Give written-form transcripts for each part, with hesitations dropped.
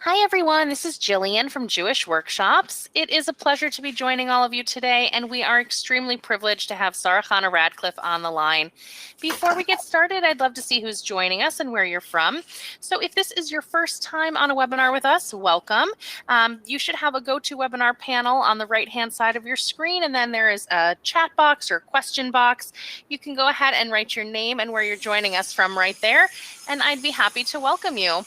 Hi, everyone. This is Jillian from Jewish Workshops. It is a pleasure to be joining all of you today, and we are extremely privileged to have Chana Radcliffe on the line. Before we get started, I'd love to see who's joining us and where you're from. So if this is your first time on a webinar with us, welcome. You should have a GoToWebinar panel on the right-hand side of your screen, and then there is a chat box or question box. You can go ahead and write your name and where you're joining us from right there, and I'd be happy to welcome you.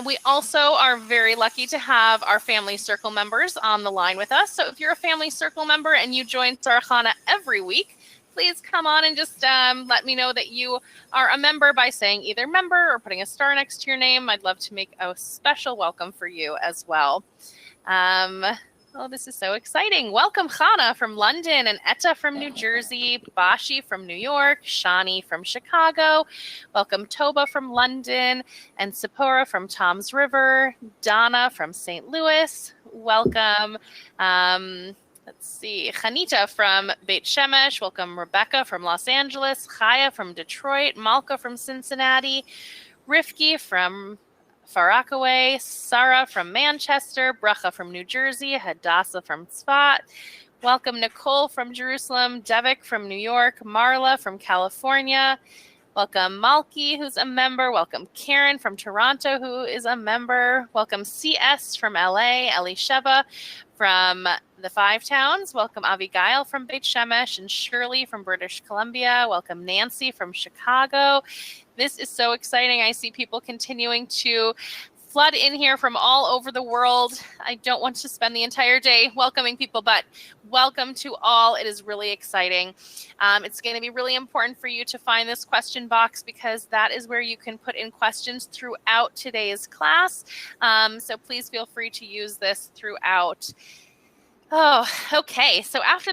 We also are very lucky to have our Family Circle members on the line with us. So if you're a Family Circle member and you join Chana every week, please come on and just let me know that you are a member by saying either member or putting a star next to your name. I'd love to make a special welcome for you as well. Oh, this is so exciting. Welcome Chana from London and Etta from New Jersey, Bashi from New York, Shani from Chicago. Welcome Toba from London and Sephora from Toms River, Donna from St. Louis. Welcome. Let's see, Chanita from Beit Shemesh. Welcome Rebecca from Los Angeles, Chaya from Detroit, Malka from Cincinnati, Rifki from Far Rockaway, Sarah from Manchester, Bracha from New Jersey, Hadassah from Tzfat. Welcome Nicole from Jerusalem, Devik from New York, Marla from California. Welcome Malki, who's a member. Welcome Karen from Toronto, who is a member. Welcome CS from LA, Elisheva from the Five Towns. Welcome Abigail from Beit Shemesh and Shirley from British Columbia. Welcome Nancy from Chicago. This is so exciting. I see people continuing to flood in here from all over the world. I don't want to spend the entire day welcoming people, but welcome to all. It is really exciting. It's going to be really important for you to find this question box because that is where you can put in questions throughout today's class. So please feel free to use this throughout. Oh, okay. So over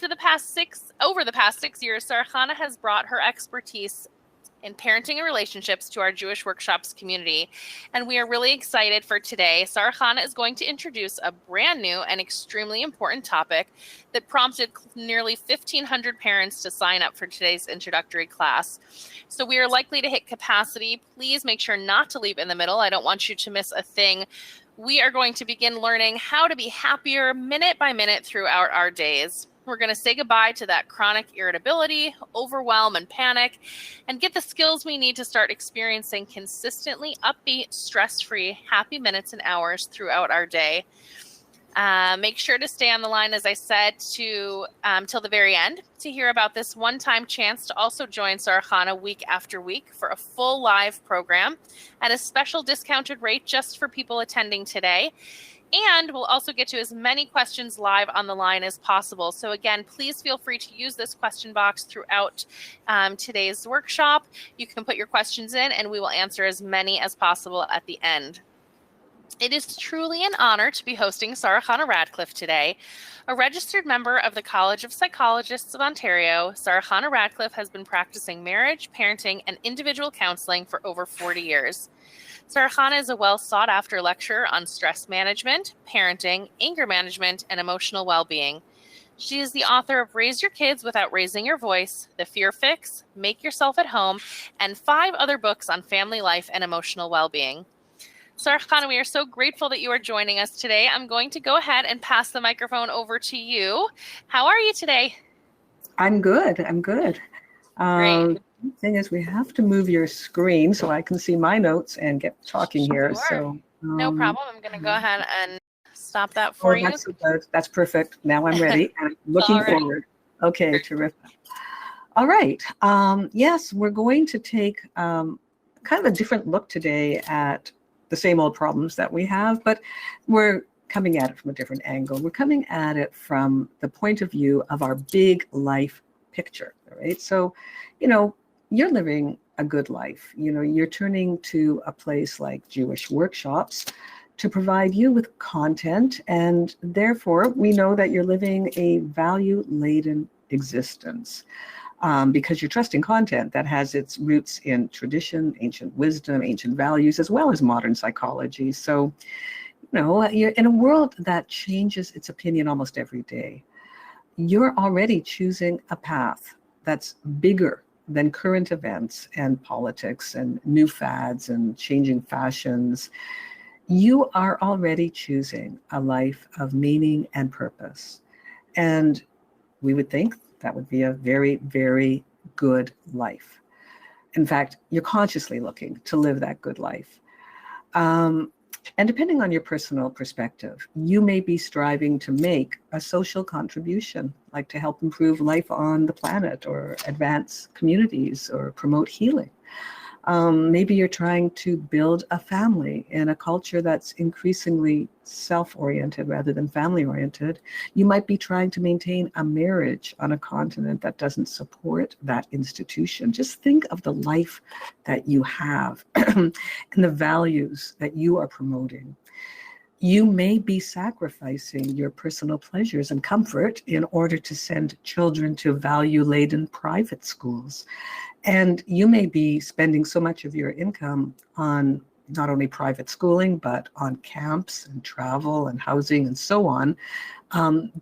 the past 6 years, Chana has brought her expertise in parenting and relationships to our Jewish Workshops community. And we are really excited for today. Chana is going to introduce a brand new and extremely important topic that prompted nearly 1,500 parents to sign up for today's introductory class. So we are likely to hit capacity. Please make sure not to leave in the middle. I don't want you to miss a thing. We are going to begin learning how to be happier minute by minute throughout our days. We're going to say goodbye to that chronic irritability, overwhelm, and panic, and get the skills we need to start experiencing consistently upbeat, stress-free, happy minutes and hours throughout our day. Make sure to stay on the line, as I said, till the very end to hear about this one-time chance to also join Chana week after week for a full live program at a special discounted rate just for people attending today. And we'll also get to as many questions live on the line as possible. So again, please feel free to use this question box throughout today's workshop. You can put your questions in and we will answer as many as possible at the end. It is truly an honor to be hosting Chana Radcliffe today. A registered member of the College of Psychologists of Ontario, Chana Radcliffe has been practicing marriage, parenting, and individual counseling for over 40 years. Chana is a well-sought-after lecturer on stress management, parenting, anger management, and emotional well-being. She is the author of Raise Your Kids Without Raising Your Voice, The Fear Fix, Make Yourself at Home, and 5 other books on family life and emotional well-being. Chana, we are so grateful that you are joining us today. I'm going to go ahead and pass the microphone over to you. How are you today? I'm good. Great. The thing is, we have to move your screen so I can see my notes and get talking here. Sure. So no problem. I'm going to go ahead and stop that for you. That's perfect. Now I'm ready. I'm looking forward. Okay, terrific. All right. Yes, we're going to take kind of a different look today at the same old problems that we have, but we're coming at it from a different angle. We're coming at it from the point of view of our big life picture, right? So, you're living a good life. You're turning to a place like Jewish Workshops to provide you with content, and therefore we know that you're living a value-laden existence because you're trusting content that has its roots in tradition, ancient wisdom, ancient values, as well as modern psychology. So, you're in a world that changes its opinion almost every day. You're already choosing a path that's bigger than current events and politics and new fads and changing fashions. you are already choosing a life of meaning and purpose. And we would think that would be a very, very good life. In fact, you're consciously looking to live that good life. And depending on your personal perspective, you may be striving to make a social contribution, like to help improve life on the planet or advance communities or promote healing. Maybe you're trying to build a family in a culture that's increasingly self-oriented rather than family-oriented. You might be trying to maintain a marriage on a continent that doesn't support that institution. Just think of the life that you have and the values that you are promoting. You may be sacrificing your personal pleasures and comfort in order to send children to value-laden private schools. And you may be spending so much of your income on not only private schooling, but on camps and travel and housing and so on,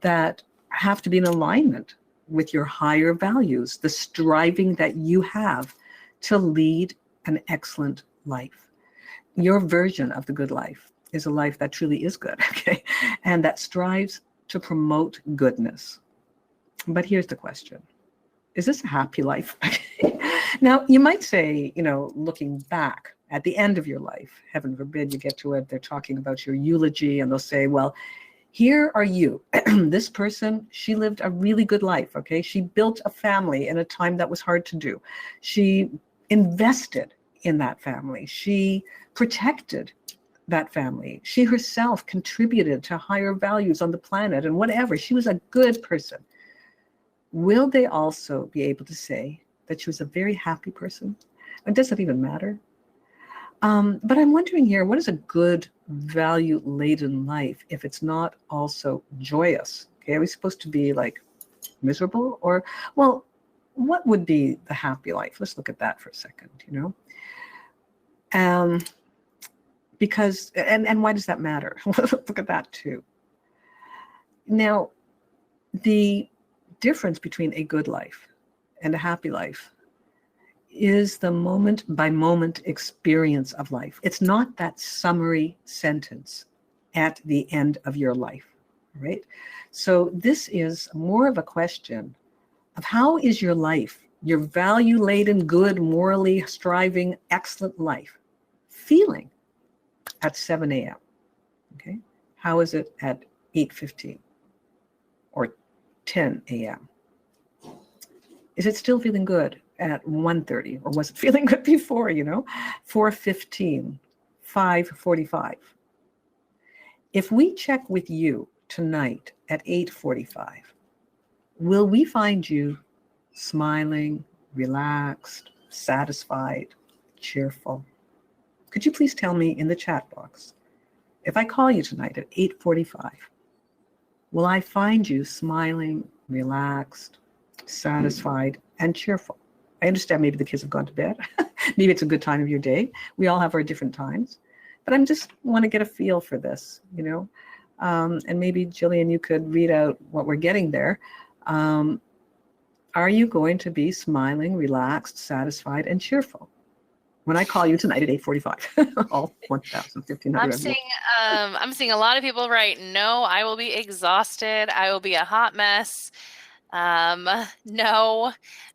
that have to be in alignment with your higher values, the striving that you have to lead an excellent life. Your version of the good life is a life that truly is good, okay? And that strives to promote goodness. But here's the question. Is this a happy life? Now, you might say, looking back at the end of your life, heaven forbid you get to it, they're talking about your eulogy, and they'll say, well, here are you. This person, she lived a really good life, okay? She built a family in a time that was hard to do. She invested in that family. She protected that family. She herself contributed to higher values on the planet and whatever. She was a good person. Will they also be able to say that she was a very happy person? And does that even matter? But I'm wondering here, what is a good value-laden life if it's not also joyous? Okay, are we supposed to be like miserable? Or, well, what would be the happy life? Let's look at that for a second, Because, and why does that matter? Look at that too. Now, the difference between a good life and a happy life is the moment by moment experience of life. It's not that summary sentence at the end of your life, right? So this is more of a question of how is your life, your value-laden, good, morally striving, excellent life, feeling at 7 a.m., okay? How is it at 8:15 or 10 a.m.? Is it still feeling good at 1:30, or was it feeling good before, 4:15, 5:45? If we check with you tonight at 8:45, will we find you smiling, relaxed, satisfied, cheerful? Could you please tell me in the chat box, if I call you tonight at 8:45, will I find you smiling, relaxed, satisfied, and cheerful? I understand maybe the kids have gone to bed. Maybe it's a good time of your day. We all have our different times. But I just want to get a feel for this, and maybe, Jillian, you could read out what we're getting there. Are you going to be smiling, relaxed, satisfied, and cheerful when I call you tonight at 8:45? All 1,500. I'm seeing a lot of people write, no, I will be exhausted. I will be a hot mess. No.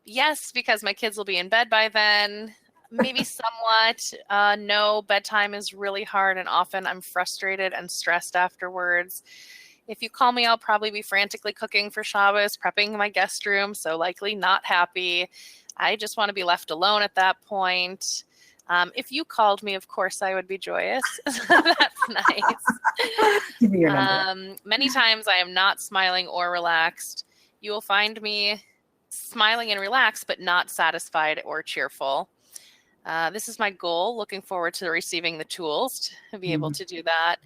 Yes, because my kids will be in bed by then. Maybe somewhat. No, bedtime is really hard, and often I'm frustrated and stressed afterwards. If you call me, I'll probably be frantically cooking for Shabbos, prepping my guest room, so likely not happy. I just want to be left alone at that point. If you called me, of course, I would be joyous. That's nice. Give me your number. Many times I am not smiling or relaxed. You will find me smiling and relaxed, but not satisfied or cheerful. This is my goal. Looking forward to receiving the tools to be able to do that.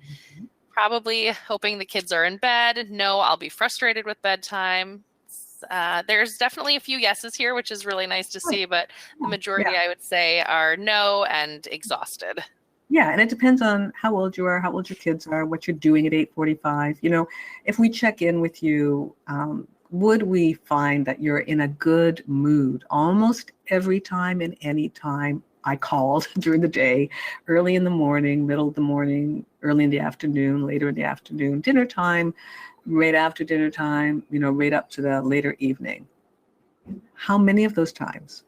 Probably hoping the kids are in bed. No, I'll be frustrated with bedtime. There's definitely a few yeses here, which is really nice to see, but the majority, I would say, are no and exhausted. Yeah, and it depends on how old you are, how old your kids are, what you're doing at 8:45. If we check in with you, would we find that you're in a good mood almost every time and any time I called during the day, early in the morning, middle of the morning, early in the afternoon, later in the afternoon, dinner time, right after dinner time, right up to the later evening. How many of those times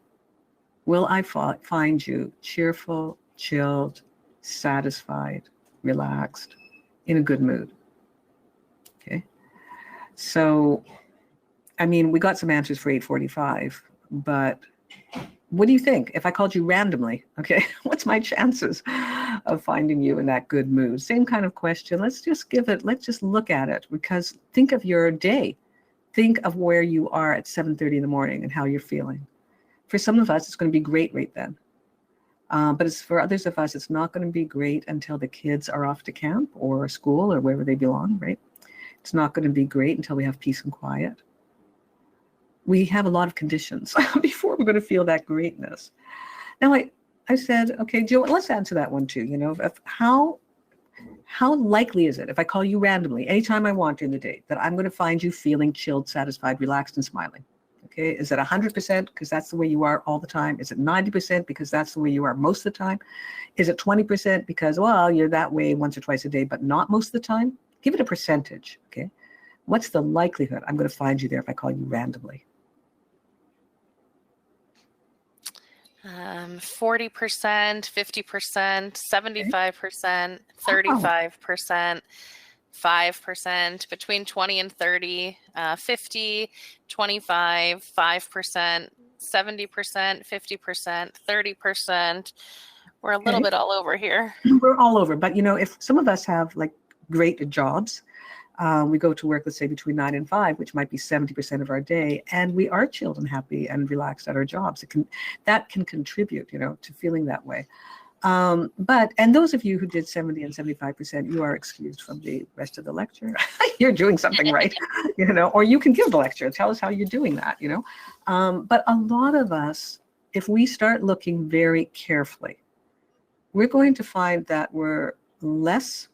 will I find you cheerful, chilled, satisfied, relaxed, in a good mood? Okay. So, I mean, we got some answers for 8:45, but what do you think if I called you randomly? Okay, what's my chances of finding you in that good mood? Same kind of question. Let's just look at it, because think of your day. Think of where you are at 7:30 in the morning and how you're feeling. For some of us, it's going to be great right then. But for others of us, it's not going to be great until the kids are off to camp or school or wherever they belong, right? It's not going to be great until we have peace and quiet. We have a lot of conditions before we're going to feel that greatness. Now, I said, okay, Joe, let's answer that one too. How likely is it if I call you randomly, anytime I want during the day, that I'm going to find you feeling chilled, satisfied, relaxed, and smiling? Okay, is it 100% because that's the way you are all the time? Is it 90% because that's the way you are most of the time? Is it 20% because, well, you're that way once or twice a day, but not most of the time? Give it a percentage, okay? What's the likelihood I'm going to find you there if I call you randomly? 40%, 50%, 75%, 35%, 5%, between 20 and 30, 50, 25, 5%, 70%, 50%, 30%. We're a little bit all over here. We're all over. But, if some of us have like great jobs, we go to work, let's say between 9 and 5, which might be 70% of our day, and we are chilled and happy and relaxed at our jobs. That can contribute, to feeling that way. And those of you who did 70 and 75%, you are excused from the rest of the lecture. You're doing something right, or you can give the lecture. Tell us how you're doing that, But a lot of us, if we start looking very carefully, we're going to find that we're less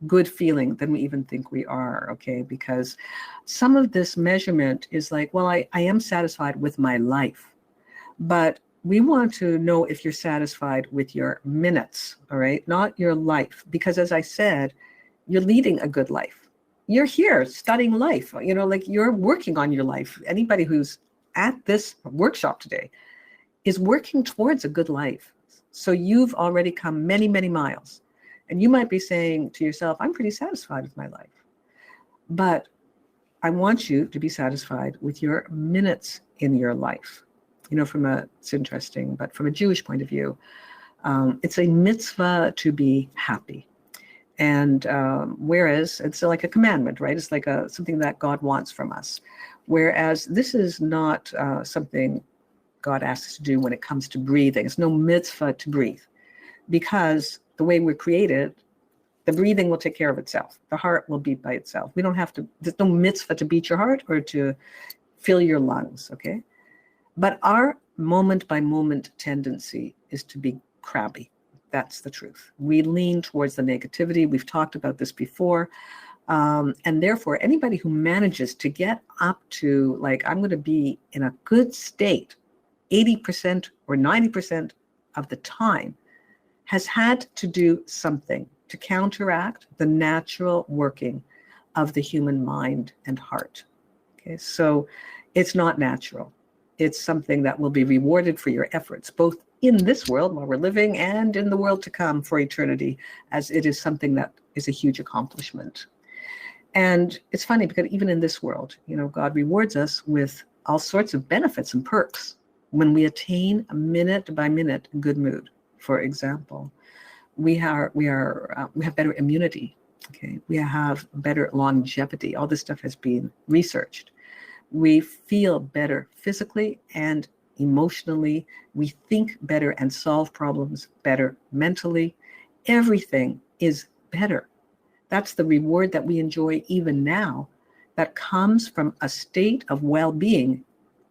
good feeling than we even think we are, okay? Because some of this measurement is like, well, I am satisfied with my life, but we want to know if you're satisfied with your minutes, all right? Not your life, because as I said, you're leading a good life. You're here studying life, like you're working on your life. Anybody who's at this workshop today is working towards a good life. So you've already come many, many miles. And you might be saying to yourself, I'm pretty satisfied with my life. But I want you to be satisfied with your minutes in your life. It's interesting, but from a Jewish point of view, it's a mitzvah to be happy. And whereas it's like a commandment, right? It's like something that God wants from us. Whereas this is not something God asks us to do when it comes to breathing. It's no mitzvah to breathe, because the way we're created, the breathing will take care of itself. The heart will beat by itself. We don't have to, there's no mitzvah to beat your heart or to fill your lungs, okay? But our moment by moment tendency is to be crabby. That's the truth. We lean towards the negativity. We've talked about this before. And therefore, anybody who manages to get up to, like, I'm going to be in a good state 80% or 90% of the time has had to do something to counteract the natural working of the human mind and heart. Okay, so it's not natural. It's something that will be rewarded for your efforts, both in this world while we're living and in the world to come for eternity, as it is something that is a huge accomplishment. And it's funny because even in this world, God rewards us with all sorts of benefits and perks when we attain a minute by minute good mood. For example, we have better immunity. Okay, we have better longevity. All this stuff has been researched. We feel better physically and emotionally. We think better and solve problems better mentally. Everything is better. That's the reward that we enjoy even now, that comes from a state of well-being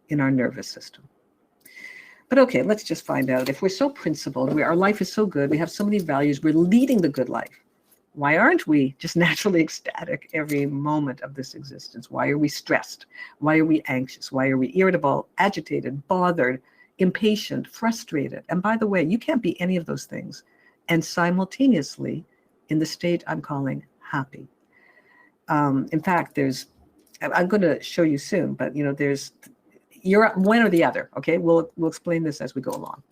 in our nervous system. But okay, let's just find out. If we're so principled, our life is so good, we have so many values, we're leading the good life, why aren't we just naturally ecstatic every moment of this existence? Why are we stressed? Why are we anxious? Why are we irritable, agitated, bothered, impatient, frustrated. And by the way, you can't be any of those things and simultaneously in the state I'm calling happy. In fact, I'm going to show you soon, but you're one or the other. Okay, we'll explain this as we go along.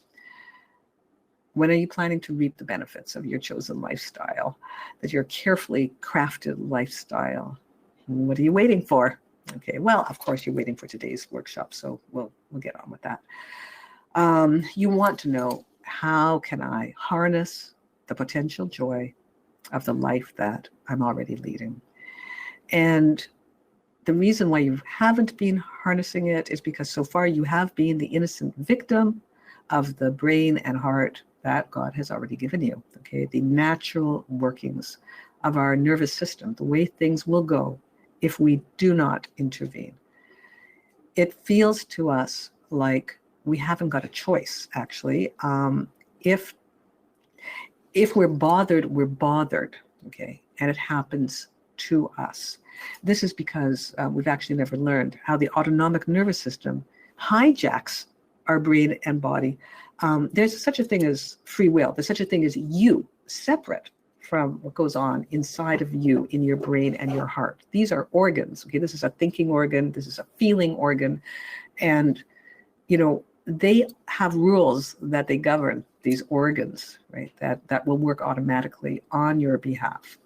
When are you planning to reap the benefits of your chosen lifestyle, that your carefully crafted lifestyle? What are you waiting for? Okay, well, of course you're waiting for today's workshop, so we'll get on with that. You want to know, how can I harness the potential joy of the life that I'm already leading? And the reason why you haven't been harnessing it is because so far you have been the innocent victim of the brain and heart that God has already given you, okay? The natural workings of our nervous system, the way things will go if we do not intervene. It feels to us like we haven't got a choice, actually. If we're bothered, okay? And it happens to us. This is because we've actually never learned how the autonomic nervous system hijacks our brain and body. There's such a thing as free will. There's such a thing as you, separate from what goes on inside of you, in your brain and your heart. These are organs. Okay, this is a thinking organ. This is a feeling organ. And, they have rules that they govern these organs, right? That will work automatically on your behalf.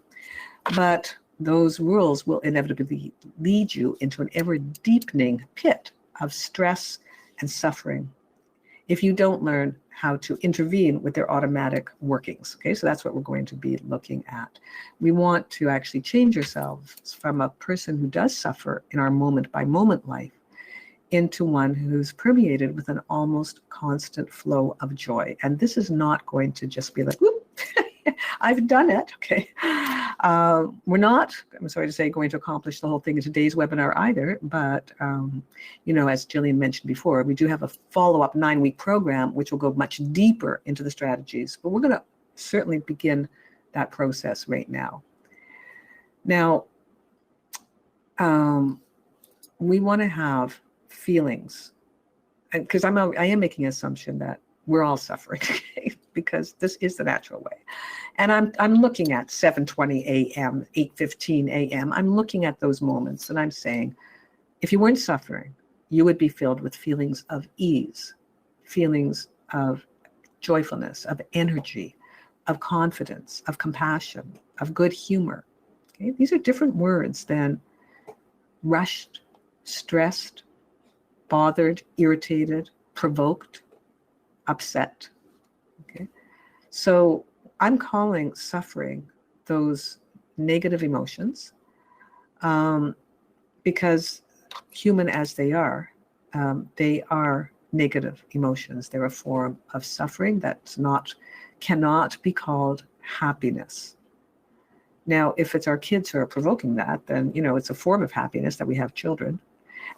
But those rules will inevitably lead you into an ever deepening pit of stress and suffering if you don't learn how to intervene with their automatic workings. Okay, so that's what we're going to be looking at. We want to actually change ourselves from a person who does suffer in our moment by moment life into one who's permeated with an almost constant flow of joy. And this is not going to just be like, whoop, I've done it, okay? We're not, I'm sorry to say, going to accomplish the whole thing in today's webinar either, but, as Jillian mentioned before, we do have a follow-up 9-week program, which will go much deeper into the strategies, but we're going to certainly begin that process right now. Now, we want to have feelings, because I am making an assumption that we're all suffering, okay? Because this is the natural way. And I'm looking at 7:20 a.m., 8:15 a.m. I'm looking at those moments and I'm saying, if you weren't suffering, you would be filled with feelings of ease, feelings of joyfulness, of energy, of confidence, of compassion, of good humor. Okay? These are different words than rushed, stressed, bothered, irritated, provoked, upset. Okay, so I'm calling suffering those negative emotions because human as they are negative emotions. They're a form of suffering that cannot be called happiness. Now, if it's our kids who are provoking that, then it's a form of happiness that we have children.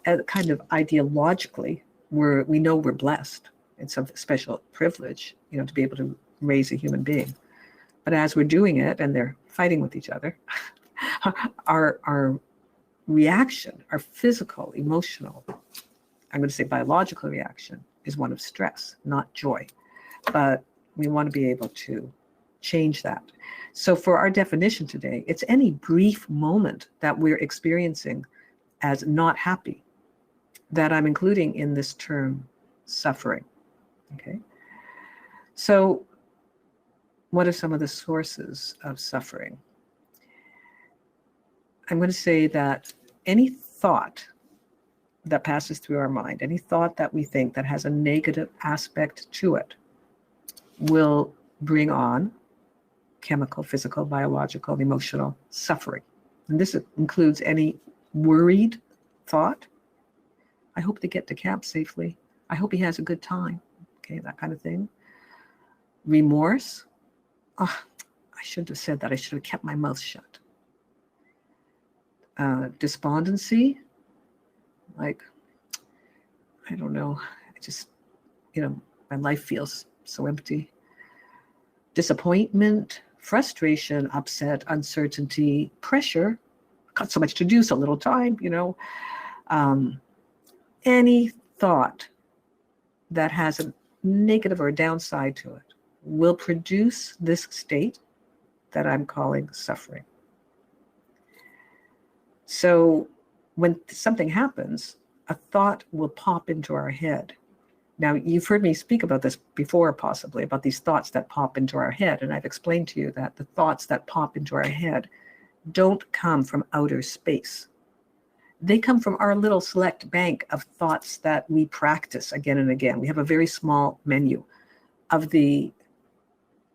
And kind of ideologically, we know we're blessed. It's a special privilege, to be able to raise a human being. But as we're doing it and they're fighting with each other, our reaction, our physical, emotional, I'm going to say biological reaction, is one of stress, not joy. But we want to be able to change that. So for our definition today, it's any brief moment that we're experiencing as not happy that I'm including in this term suffering. Okay. So what are some of the sources of suffering? I'm going to say that any thought that passes through our mind, any thought that we think that has a negative aspect to it, will bring on chemical, physical, biological, emotional suffering. And this includes any worried thought. I hope they get to camp safely. I hope he has a good time. Okay, that kind of thing. Remorse. Oh, I shouldn't have said that. I should have kept my mouth shut. Despondency. Like, I don't know. I just, my life feels so empty. Disappointment, frustration, upset, uncertainty, pressure. Got so much to do, so little time, Any thought that has a negative or a downside to it will produce this state that I'm calling suffering. So when something happens, a thought will pop into our head. Now, you've heard me speak about this before, possibly, about these thoughts that pop into our head. And I've explained to you that the thoughts that pop into our head don't come from outer space. They come from our little select bank of thoughts that we practice again and again. We have a very small menu of the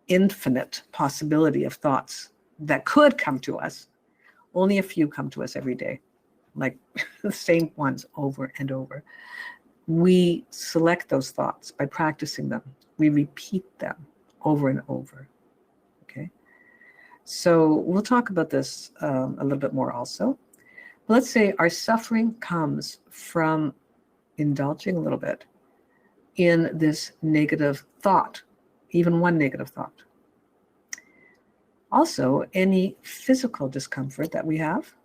infinite possibility of thoughts that could come to us. Only a few come to us every day, like the same ones over and over. We select those thoughts by practicing them. We repeat them over and over. Okay. So we'll talk about this a little bit more also. Let's say our suffering comes from indulging a little bit in this negative thought, even one negative thought. Also, any physical discomfort that we have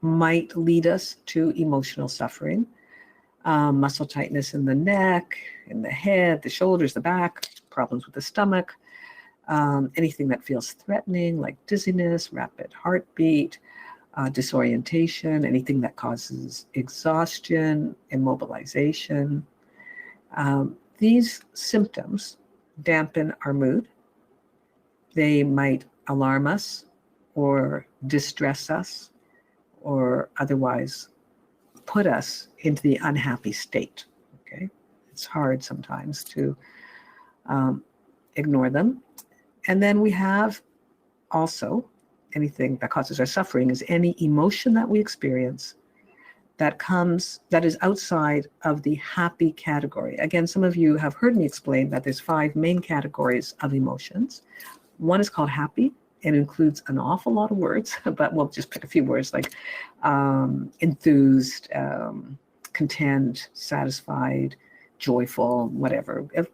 might lead us to emotional suffering. Muscle tightness in the neck, in the head, the shoulders, the back, problems with the stomach, anything that feels threatening like dizziness, rapid heartbeat, disorientation, anything that causes exhaustion, immobilization. These symptoms dampen our mood. They might alarm us or distress us or otherwise put us into the unhappy state. Okay, it's hard sometimes to ignore them. And then we have also anything that causes our suffering is any emotion that we experience that is outside of the happy category. Again, some of you have heard me explain that there's 5 main categories of emotions. One is called happy. It includes an awful lot of words, but we'll just pick a few words like enthused, content, satisfied, joyful, whatever, a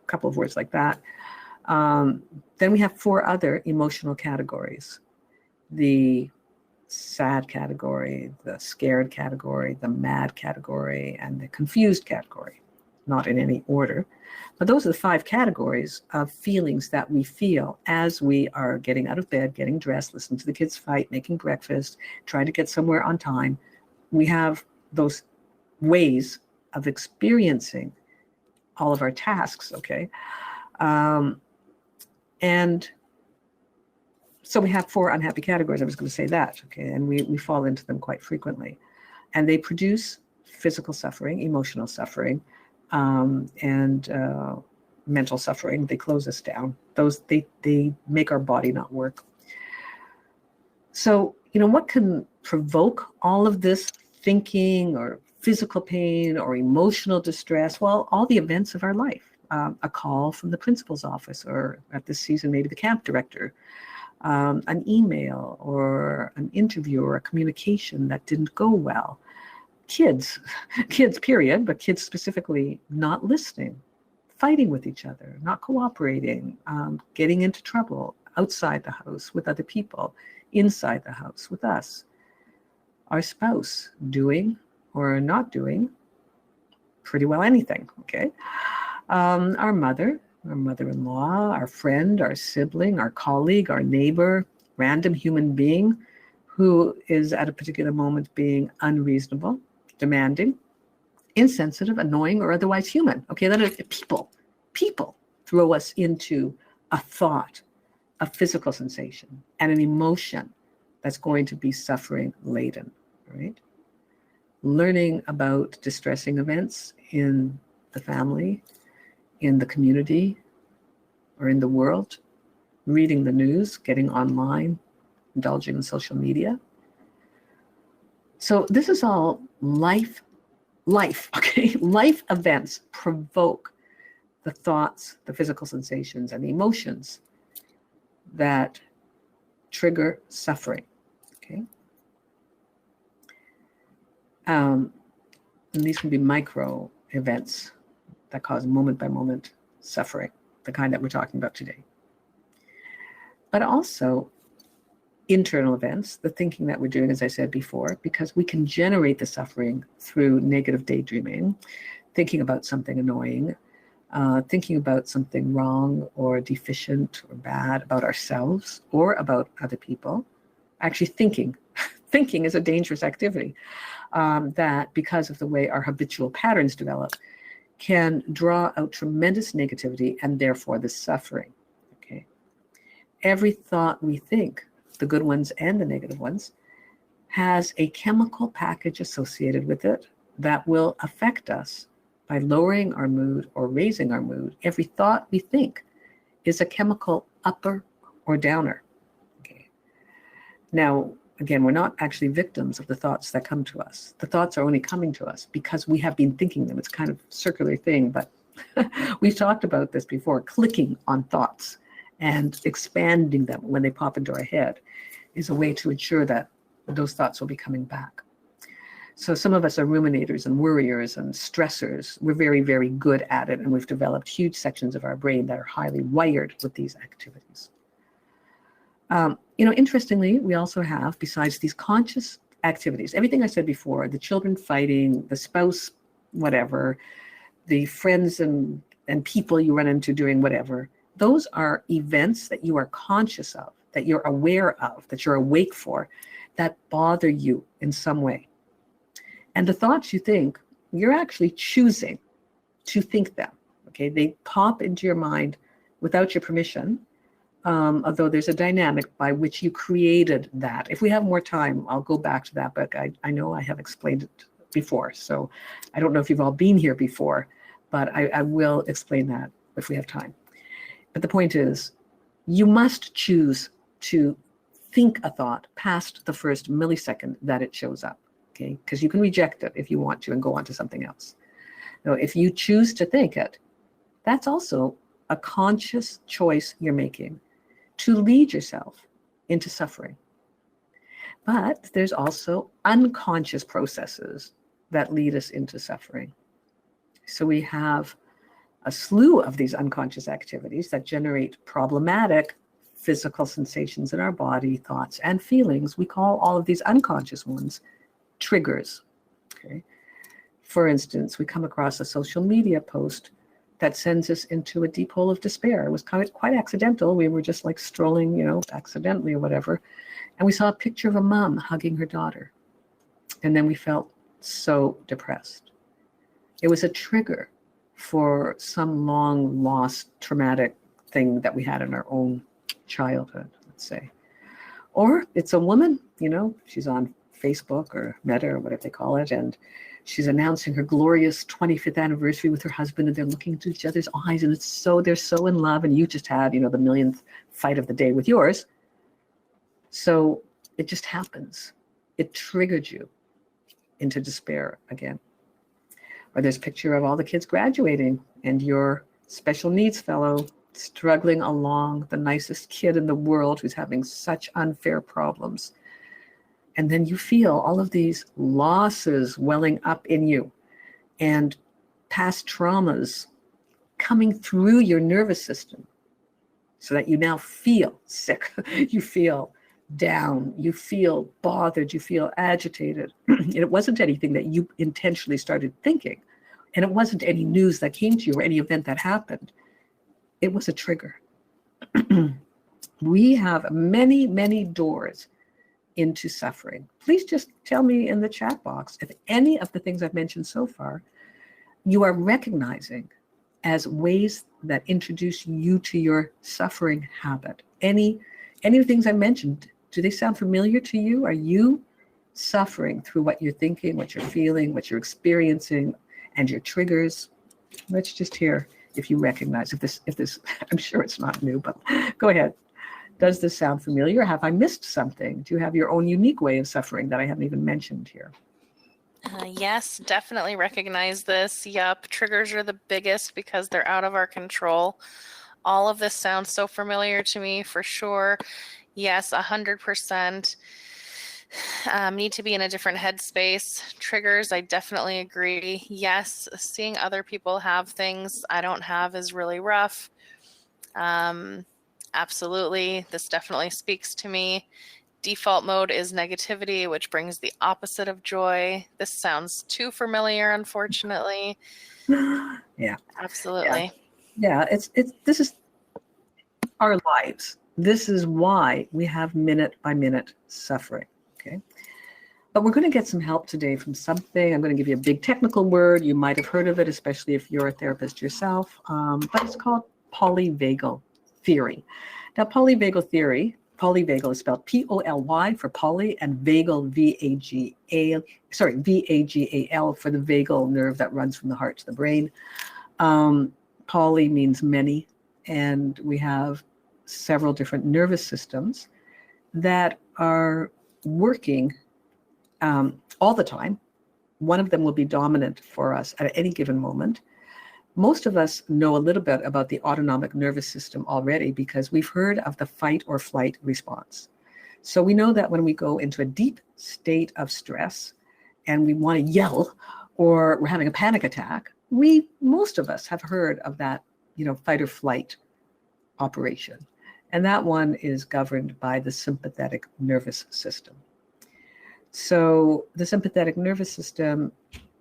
couple of words like that. Then we have 4 other emotional categories: the sad category, the scared category, the mad category, and the confused category, not in any order. But those are the 5 categories of feelings that we feel as we are getting out of bed, getting dressed, listening to the kids fight, making breakfast, trying to get somewhere on time. We have those ways of experiencing all of our tasks, okay? And so we have 4 unhappy categories. I was going to say that, okay? And we fall into them quite frequently. And they produce physical suffering, emotional suffering, and mental suffering. They close us down. They make our body not work. So, what can provoke all of this thinking or physical pain or emotional distress? Well, all the events of our life. A call from the principal's office, or at this season, maybe the camp director, an email or an interview or a communication that didn't go well. Kids period, but kids specifically not listening, fighting with each other, not cooperating, getting into trouble outside the house with other people, inside the house with us. Our spouse doing or not doing pretty well anything, okay? Our mother-in-law, our friend, our sibling, our colleague, our neighbor, random human being who is at a particular moment being unreasonable, demanding, insensitive, annoying, or otherwise human. Okay, that is people throw us into a thought, a physical sensation, and an emotion that's going to be suffering laden, right? Learning about distressing events in the family, in the community, or in the world, reading the news, getting online, indulging in social media. So this is all life, okay? Life events provoke the thoughts, the physical sensations, and the emotions that trigger suffering, okay? And these can be micro events that cause moment-by-moment suffering, the kind that we're talking about today. But also internal events, the thinking that we're doing, as I said before, because we can generate the suffering through negative daydreaming, thinking about something annoying, thinking about something wrong or deficient or bad about ourselves or about other people. Actually thinking. Thinking is a dangerous activity that, because of the way our habitual patterns develop, can draw out tremendous negativity and therefore the suffering. Okay. Every thought we think, the good ones and the negative ones, has a chemical package associated with it that will affect us by lowering our mood or raising our mood. Every thought we think is a chemical upper or downer. Okay. Now, again, we're not actually victims of the thoughts that come to us. The thoughts are only coming to us because we have been thinking them. It's kind of a circular thing, but we've talked about this before. Clicking on thoughts and expanding them when they pop into our head is a way to ensure that those thoughts will be coming back. So some of us are ruminators and worriers and stressors. We're very, very good at it, and we've developed huge sections of our brain that are highly wired with these activities. Interestingly, we also have, besides these conscious activities, everything I said before, the children fighting, the spouse, whatever, the friends and people you run into doing whatever, those are events that you are conscious of, that you're aware of, that you're awake for, that bother you in some way. And the thoughts you think, you're actually choosing to think them. Okay, they pop into your mind without your permission. Although there's a dynamic by which you created that. If we have more time, I'll go back to that, but I know I have explained it before. So I don't know if you've all been here before, but I will explain that if we have time. But the point is, you must choose to think a thought past the first millisecond that it shows up, okay? Because you can reject it if you want to and go on to something else. Now, if you choose to think it, that's also a conscious choice you're making to lead yourself into suffering. But there's also unconscious processes that lead us into suffering. So we have a slew of these unconscious activities that generate problematic physical sensations in our body, thoughts, and feelings. We call all of these unconscious ones triggers. Okay? For instance, we come across a social media post that sends us into a deep hole of despair. It was quite accidental. We were just like strolling, accidentally or whatever. And we saw a picture of a mom hugging her daughter. And then we felt so depressed. It was a trigger for some long lost traumatic thing that we had in our own childhood, let's say. Or it's a woman, she's on Facebook or Meta or whatever they call it, and she's announcing her glorious 25th anniversary with her husband, and they're looking into each other's eyes, and they're so in love, and you just had, the millionth fight of the day with yours. So it just happens. It triggered you into despair again. Or there's a picture of all the kids graduating, and your special needs fellow struggling along, the nicest kid in the world who's having such unfair problems. And then you feel all of these losses welling up in you and past traumas coming through your nervous system so that you now feel sick, you feel down, you feel bothered, you feel agitated. And it wasn't anything that you intentionally started thinking. And it wasn't any news that came to you or any event that happened. It was a trigger. We have many, many doors into suffering. Please just tell me in the chat box if any of the things I've mentioned so far you are recognizing as ways that introduce you to your suffering habit. Any of the things I mentioned, do they sound familiar to you? Are you suffering through what you're thinking, what you're feeling, what you're experiencing, and your triggers? Let's just hear if you recognize if this I'm sure it's not new, but go ahead. Does this sound familiar? Have I missed something? Do you have your own unique way of suffering that I haven't even mentioned here? Yes, definitely recognize this. Yup, triggers are the biggest because they're out of our control. All of this sounds so familiar to me for sure. Yes, 100%. Need to be in a different headspace. Triggers, I definitely agree. Yes, seeing other people have things I don't have is really rough. Absolutely. This definitely speaks to me. default mode is negativity, which brings the opposite of joy. This sounds too familiar, unfortunately. Yeah. Absolutely. Yeah. This is our lives. This is why we have minute by minute suffering. Okay. But we're going to get some help today from something. I'm going to give you a big technical word. You might have heard of it, especially if you're a therapist yourself. But it's called polyvagal theory. Now, polyvagal is spelled P-O-L-Y for poly, and vagal, V-A-G-A-L for the vagal nerve that runs from the heart to the brain. Poly means many, and we have several different nervous systems that are working all the time. One of them will be dominant for us at any given moment. Most of us know a little bit about the autonomic nervous system already because we've heard of the fight or flight response. So we know that when we go into a deep state of stress and we want to yell or we're having a panic attack, most of us have heard of that, fight or flight operation. And that one is governed by the sympathetic nervous system. So the sympathetic nervous system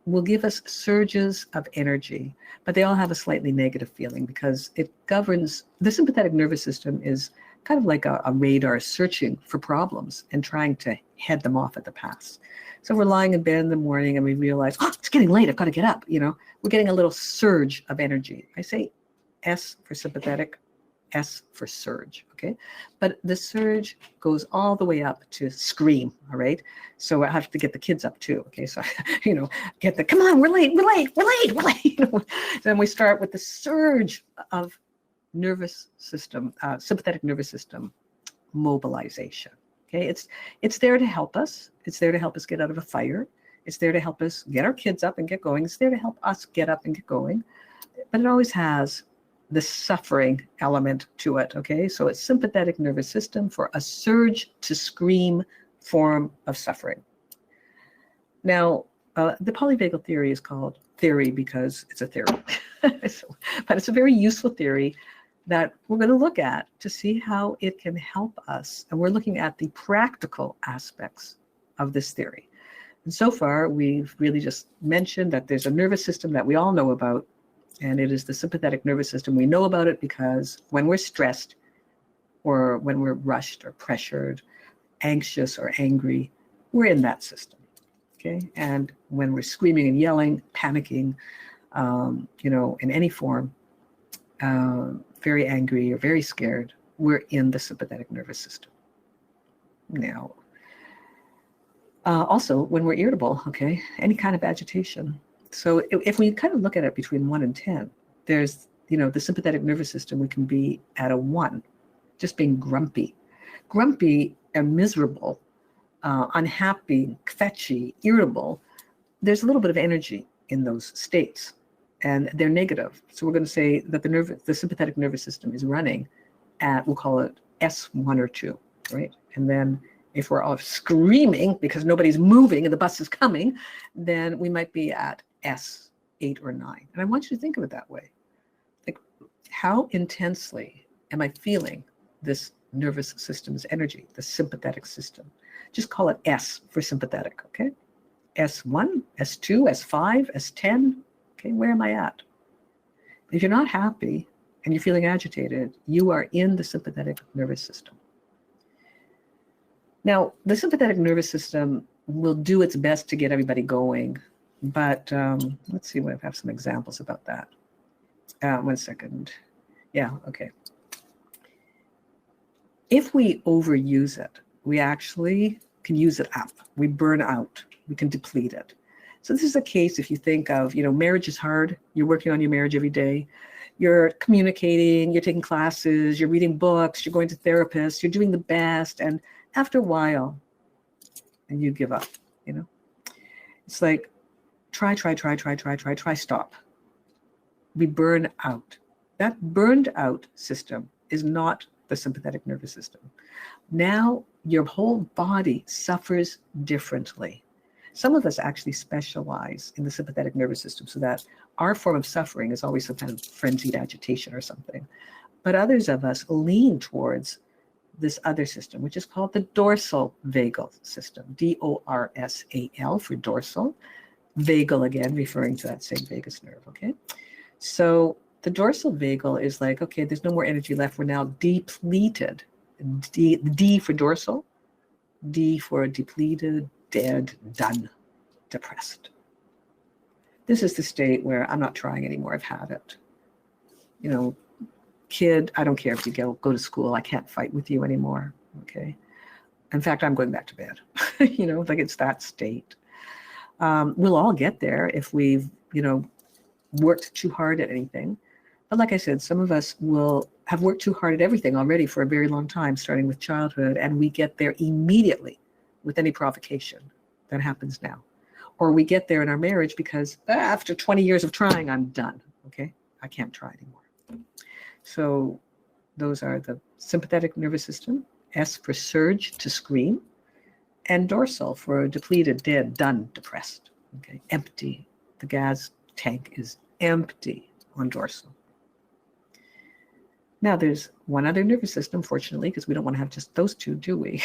will give us surges of energy, but they all have a slightly negative feeling because it governs. The sympathetic nervous system is kind of like a radar searching for problems and trying to head them off at the pass. So we're lying in bed in the morning and we realize, it's getting late, I've got to get up. We're getting a little surge of energy. I say S for sympathetic, S for surge, okay? But the surge goes all the way up to scream, all right? So I have to get the kids up too, okay? So, come on, we're late. Then we start with the surge of nervous system, sympathetic nervous system mobilization, okay? It's there to help us. It's there to help us get out of a fire. It's there to help us get our kids up and get going. It's there to help us get up and get going. But it always has the suffering element to it, okay? So it's sympathetic nervous system for a surge to scream form of suffering. Now, the polyvagal theory is called theory because it's a theory. But it's a very useful theory that we're going to look at to see how it can help us. And we're looking at the practical aspects of this theory. And so far, we've really just mentioned that there's a nervous system that we all know about, and it is the sympathetic nervous system. We know about it because when we're stressed or when we're rushed or pressured, anxious or angry, we're in that system, okay? And when we're screaming and yelling, panicking, in any form, very angry or very scared, we're in the sympathetic nervous system. Now, also, when we're irritable, okay, any kind of agitation. So if we kind of look at it between 1 and 10, there's, the sympathetic nervous system, we can be at a 1, just being grumpy and miserable, unhappy, kvetchy, irritable. There's a little bit of energy in those states, and they're negative. So we're going to say that the sympathetic nervous system is running at, we'll call it S1 or 2, right? And then if we're all screaming because nobody's moving and the bus is coming, then we might be at S8 or 9. And I want you to think of it that way. Like, how intensely am I feeling this nervous system's energy, the sympathetic system? Just call it S for sympathetic, okay? S1, S2, S5, S10, okay? Where am I at? If you're not happy and you're feeling agitated, you are in the sympathetic nervous system. Now, the sympathetic nervous system will do its best to get everybody going, but let's see if I have some examples about that. 1 second. Yeah, okay. If we overuse it, we actually can use it up. We burn out. We can deplete it. So this is a case if you think of, marriage is hard. You're working on your marriage every day. You're communicating, you're taking classes, you're reading books, you're going to therapists, you're doing the best, and after a while, and you give up, It's like, try, stop. We burn out. That burned out system is not the sympathetic nervous system. Now your whole body suffers differently. Some of us actually specialize in the sympathetic nervous system so that our form of suffering is always some kind of frenzied agitation or something. But others of us lean towards this other system, which is called the dorsal vagal system, DORSAL for dorsal, vagal again, referring to that same vagus nerve, okay? So the dorsal vagal is like, okay, there's no more energy left. We're now depleted. D for dorsal, D for depleted, dead, done, depressed. This is the state where I'm not trying anymore. I've had it. You know, kid, I don't care if you go to school. I can't fight with you anymore, okay? In fact, I'm going back to bed. You know, like it's that state. We'll all get there if we've, you know, worked too hard at anything. But like I said, some of us will have worked too hard at everything already for a very long time, starting with childhood, and we get there immediately with any provocation that happens now. Or we get there in our marriage because after 20 years of trying, I'm done, okay? I can't try anymore. So those are the sympathetic nervous system, S for surge, to scream, and dorsal for depleted, dead, done, depressed, okay? Empty. The gas tank is empty on dorsal. Now there's one other nervous system, fortunately, because we don't want to have just those two, do we?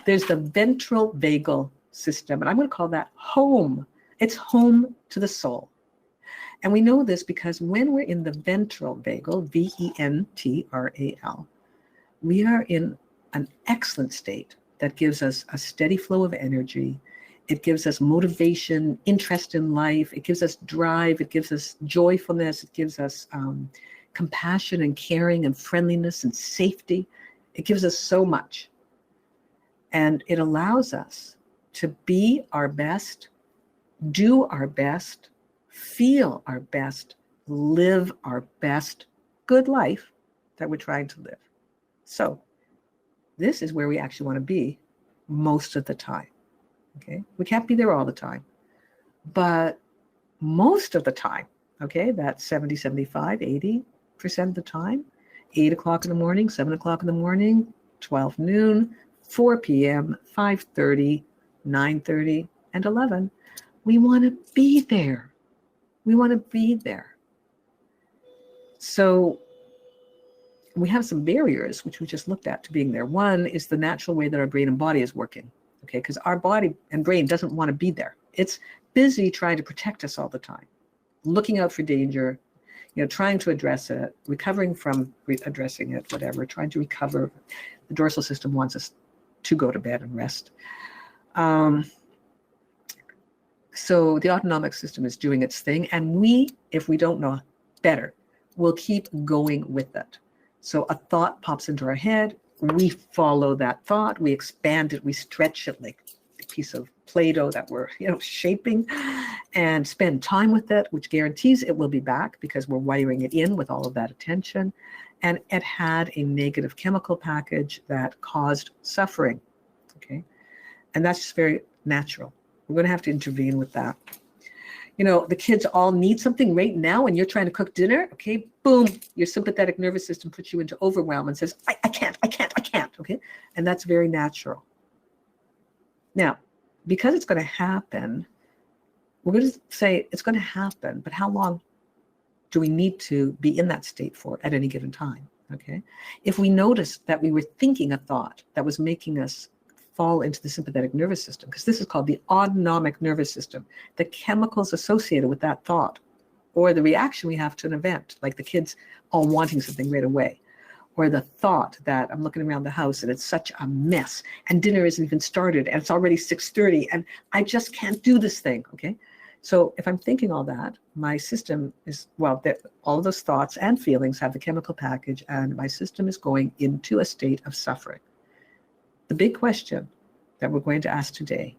There's the ventral vagal system, and I'm going to call that home. It's home to the soul. And we know this because when we're in the ventral vagal, VENTRAL, we are in an excellent state that gives us a steady flow of energy. It gives us motivation, interest in life. It gives us drive. It gives us joyfulness. It gives us compassion and caring and friendliness and safety. It gives us so much. And it allows us to be our best, do our best, feel our best, live our best good life that we're trying to live. So this is where we actually want to be most of the time. Okay, we can't be there all the time, but most of the time, okay, that's 70, 75, 80% of the time, 8 o'clock in the morning, 7 o'clock in the morning, 12 noon, 4 p.m., 5:30, 9:30, and 11. We want to be there. We want to be there. So we have some barriers, which we just looked at, to being there. One is the natural way that our brain and body is working. Okay, because our body and brain doesn't want to be there. It's busy trying to protect us all the time, looking out for danger, you know, trying to address it, recovering from addressing it, whatever, trying to recover. The dorsal system wants us to go to bed and rest. So the autonomic system is doing its thing, and we, if we don't know better, will keep going with it. So a thought pops into our head, we follow that thought, we expand it, we stretch it like a piece of Play-Doh that we're, you know, shaping, and spend time with it, which guarantees it will be back because we're wiring it in with all of that attention. And it had a negative chemical package that caused suffering, okay? And that's just very natural. We're going to have to intervene with that. You know, the kids all need something right now and you're trying to cook dinner, okay, boom, your sympathetic nervous system puts you into overwhelm and says, I can't, okay? And that's very natural. Now, because it's going to happen, we're going to say it's going to happen, but how long do we need to be in that state for at any given time, okay? If we noticed that we were thinking a thought that was making us fall into the sympathetic nervous system, because this is called the autonomic nervous system, the chemicals associated with that thought, or the reaction we have to an event, like the kids all wanting something right away, or the thought that I'm looking around the house and it's such a mess and dinner isn't even started and it's already 6:30 and I just can't do this thing, okay? So if I'm thinking all that, my system is, well, all of those thoughts and feelings have the chemical package and my system is going into a state of suffering. The big question that we're going to ask today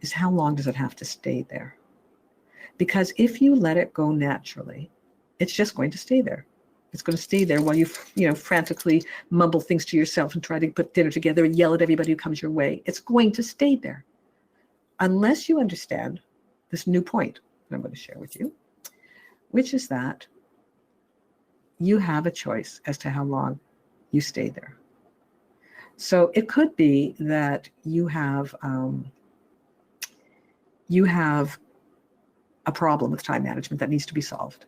is, how long does it have to stay there? Because if you let it go naturally, it's just going to stay there. It's going to stay there while you frantically mumble things to yourself and try to put dinner together and yell at everybody who comes your way. It's going to stay there unless you understand this new point that I'm going to share with you, which is that you have a choice as to how long you stay there. So it could be that you have a problem with time management that needs to be solved.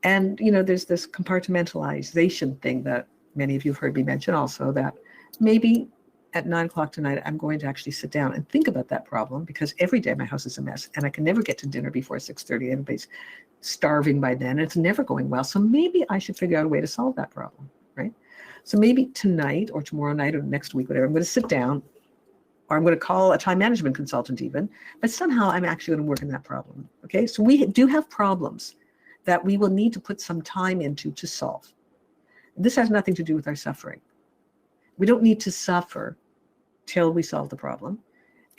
And, you know, there's this compartmentalization thing that many of you have heard me mention also that maybe at 9 o'clock tonight, I'm going to actually sit down and think about that problem, because every day my house is a mess and I can never get to dinner before 6:30. Everybody's starving by then. And it's never going well. So maybe I should figure out a way to solve that problem, right? So maybe tonight or tomorrow night or next week, whatever, I'm going to sit down, or I'm going to call a time management consultant even, but somehow I'm actually going to work on that problem, okay? So we do have problems that we will need to put some time into to solve. This has nothing to do with our suffering. We don't need to suffer till we solve the problem.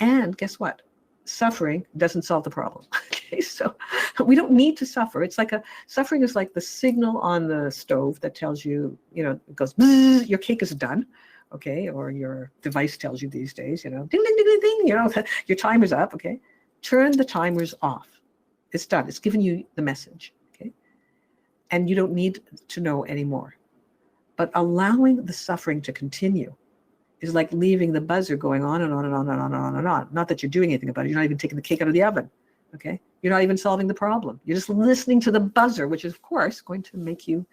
And guess what? Suffering doesn't solve the problem. Okay, so we don't need to suffer. It's like suffering is like the signal on the stove that tells you, it goes, your cake is done. Okay, or your device tells you these days, ding, ding, ding, ding, ding, your timer's up. Okay, turn the timers off. It's done. It's given you the message. Okay, and you don't need to know anymore. But allowing the suffering to continue is like leaving the buzzer going on and on and on and on and on and on. Not that you're doing anything about it. You're not even taking the cake out of the oven. Okay? You're not even solving the problem. You're just listening to the buzzer, which is, of course, going to make you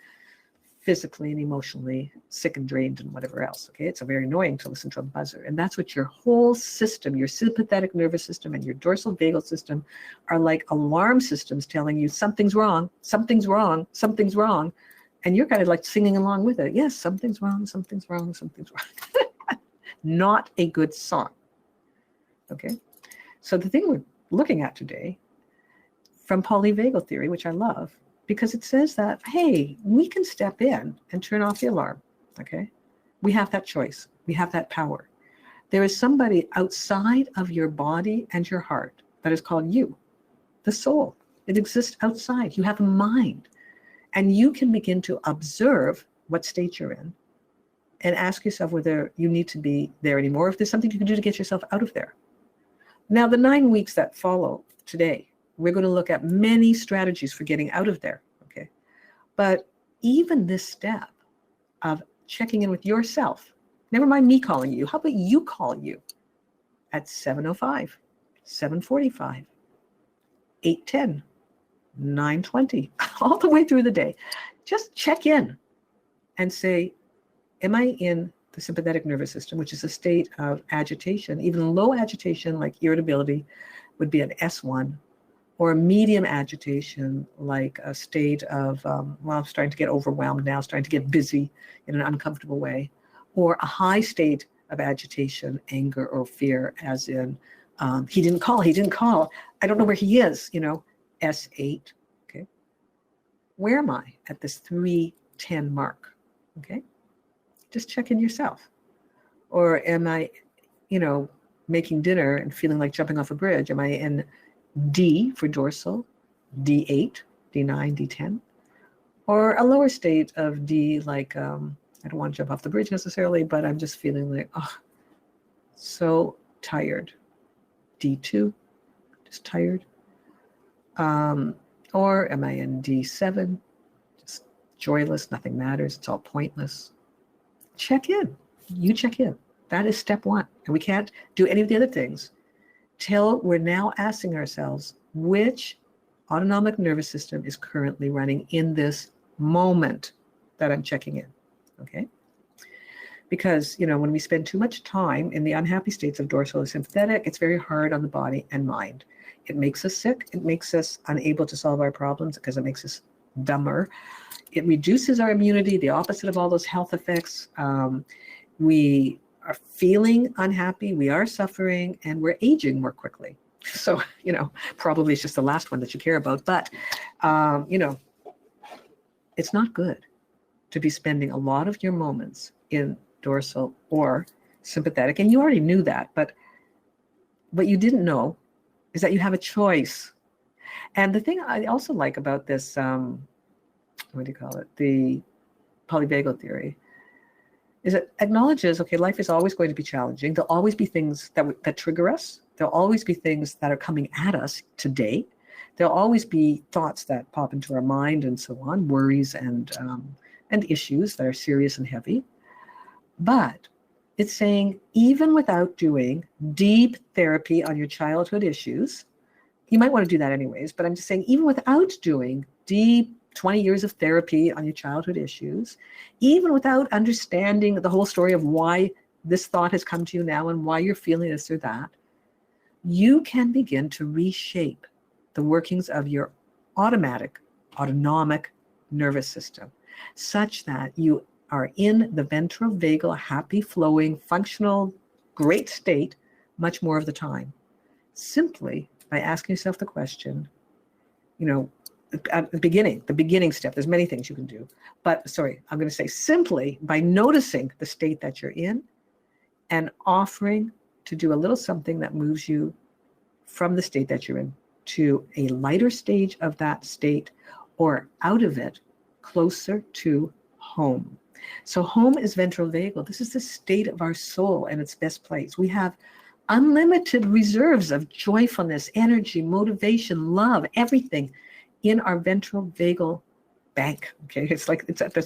physically and emotionally sick and drained and whatever else. Okay? It's very annoying to listen to a buzzer. And that's what your whole system, your sympathetic nervous system and your dorsal vagal system are like alarm systems telling you something's wrong, something's wrong, something's wrong. And you're kind of like singing along with it. Yes, something's wrong, something's wrong, something's wrong. Not a good song. Okay? So the thing we're looking at today from polyvagal theory, which I love, because it says that, hey, we can step in and turn off the alarm. Okay? We have that choice. We have that power. There is somebody outside of your body and your heart that is called you, the soul. It exists outside. You have a mind. And you can begin to observe what state you're in and ask yourself whether you need to be there anymore, if there's something you can do to get yourself out of there. Now, the 9 weeks that follow today, we're going to look at many strategies for getting out of there, okay? But even this step of checking in with yourself, never mind me calling you, how about you call you at 7:05, 7:45, 8:10, 9:20, all the way through the day. Just check in and say, am I in the sympathetic nervous system, which is a state of agitation? Even low agitation like irritability would be an S1, or a medium agitation like a state of, I'm starting to get overwhelmed now, starting to get busy in an uncomfortable way, or a high state of agitation, anger, or fear, as in, he didn't call, I don't know where he is, S8, okay? Where am I at this 3:10 mark, okay? Just check in yourself. Or am I, making dinner and feeling like jumping off a bridge? Am I in D for dorsal, D8, D9, D10? Or a lower state of D, like, I don't want to jump off the bridge necessarily, but I'm just feeling like, so tired. D2, just tired. Or am I in D7, just joyless, nothing matters, it's all pointless? Check in. You check in. That is step one. And we can't do any of the other things till we're now asking ourselves, which autonomic nervous system is currently running in this moment that I'm checking in, okay? Because, when we spend too much time in the unhappy states of dorsal or sympathetic, it's very hard on the body and mind. It makes us sick. It makes us unable to solve our problems because it makes us dumber. It reduces our immunity, the opposite of all those health effects. We are feeling unhappy, we are suffering, and we're aging more quickly. So, probably it's just the last one that you care about. But, it's not good to be spending a lot of your moments in dorsal or sympathetic. And you already knew that. But what you didn't know is that you have a choice. And the thing I also like about this, the polyvagal theory, is it acknowledges, okay, life is always going to be challenging. There'll always be things that trigger us. There'll always be things that are coming at us today. There'll always be thoughts that pop into our mind and so on, worries and issues that are serious and heavy. But it's saying, even without doing deep therapy on your childhood issues, you might want to do that anyways, but I'm just saying, even without doing deep 20 years of therapy on your childhood issues, even without understanding the whole story of why this thought has come to you now and why you're feeling this or that, you can begin to reshape the workings of your autonomic nervous system such that you are in the ventral vagal, happy, flowing, functional, great state much more of the time. Simply by asking yourself the question, at the beginning step, there's many things you can do. But I'm going to say simply by noticing the state that you're in and offering to do a little something that moves you from the state that you're in to a lighter stage of that state or out of it, closer to home. So home is ventral vagal. This is the state of our soul and its best place. We have unlimited reserves of joyfulness, energy, motivation, love, everything in our ventral vagal bank. Okay, it's at the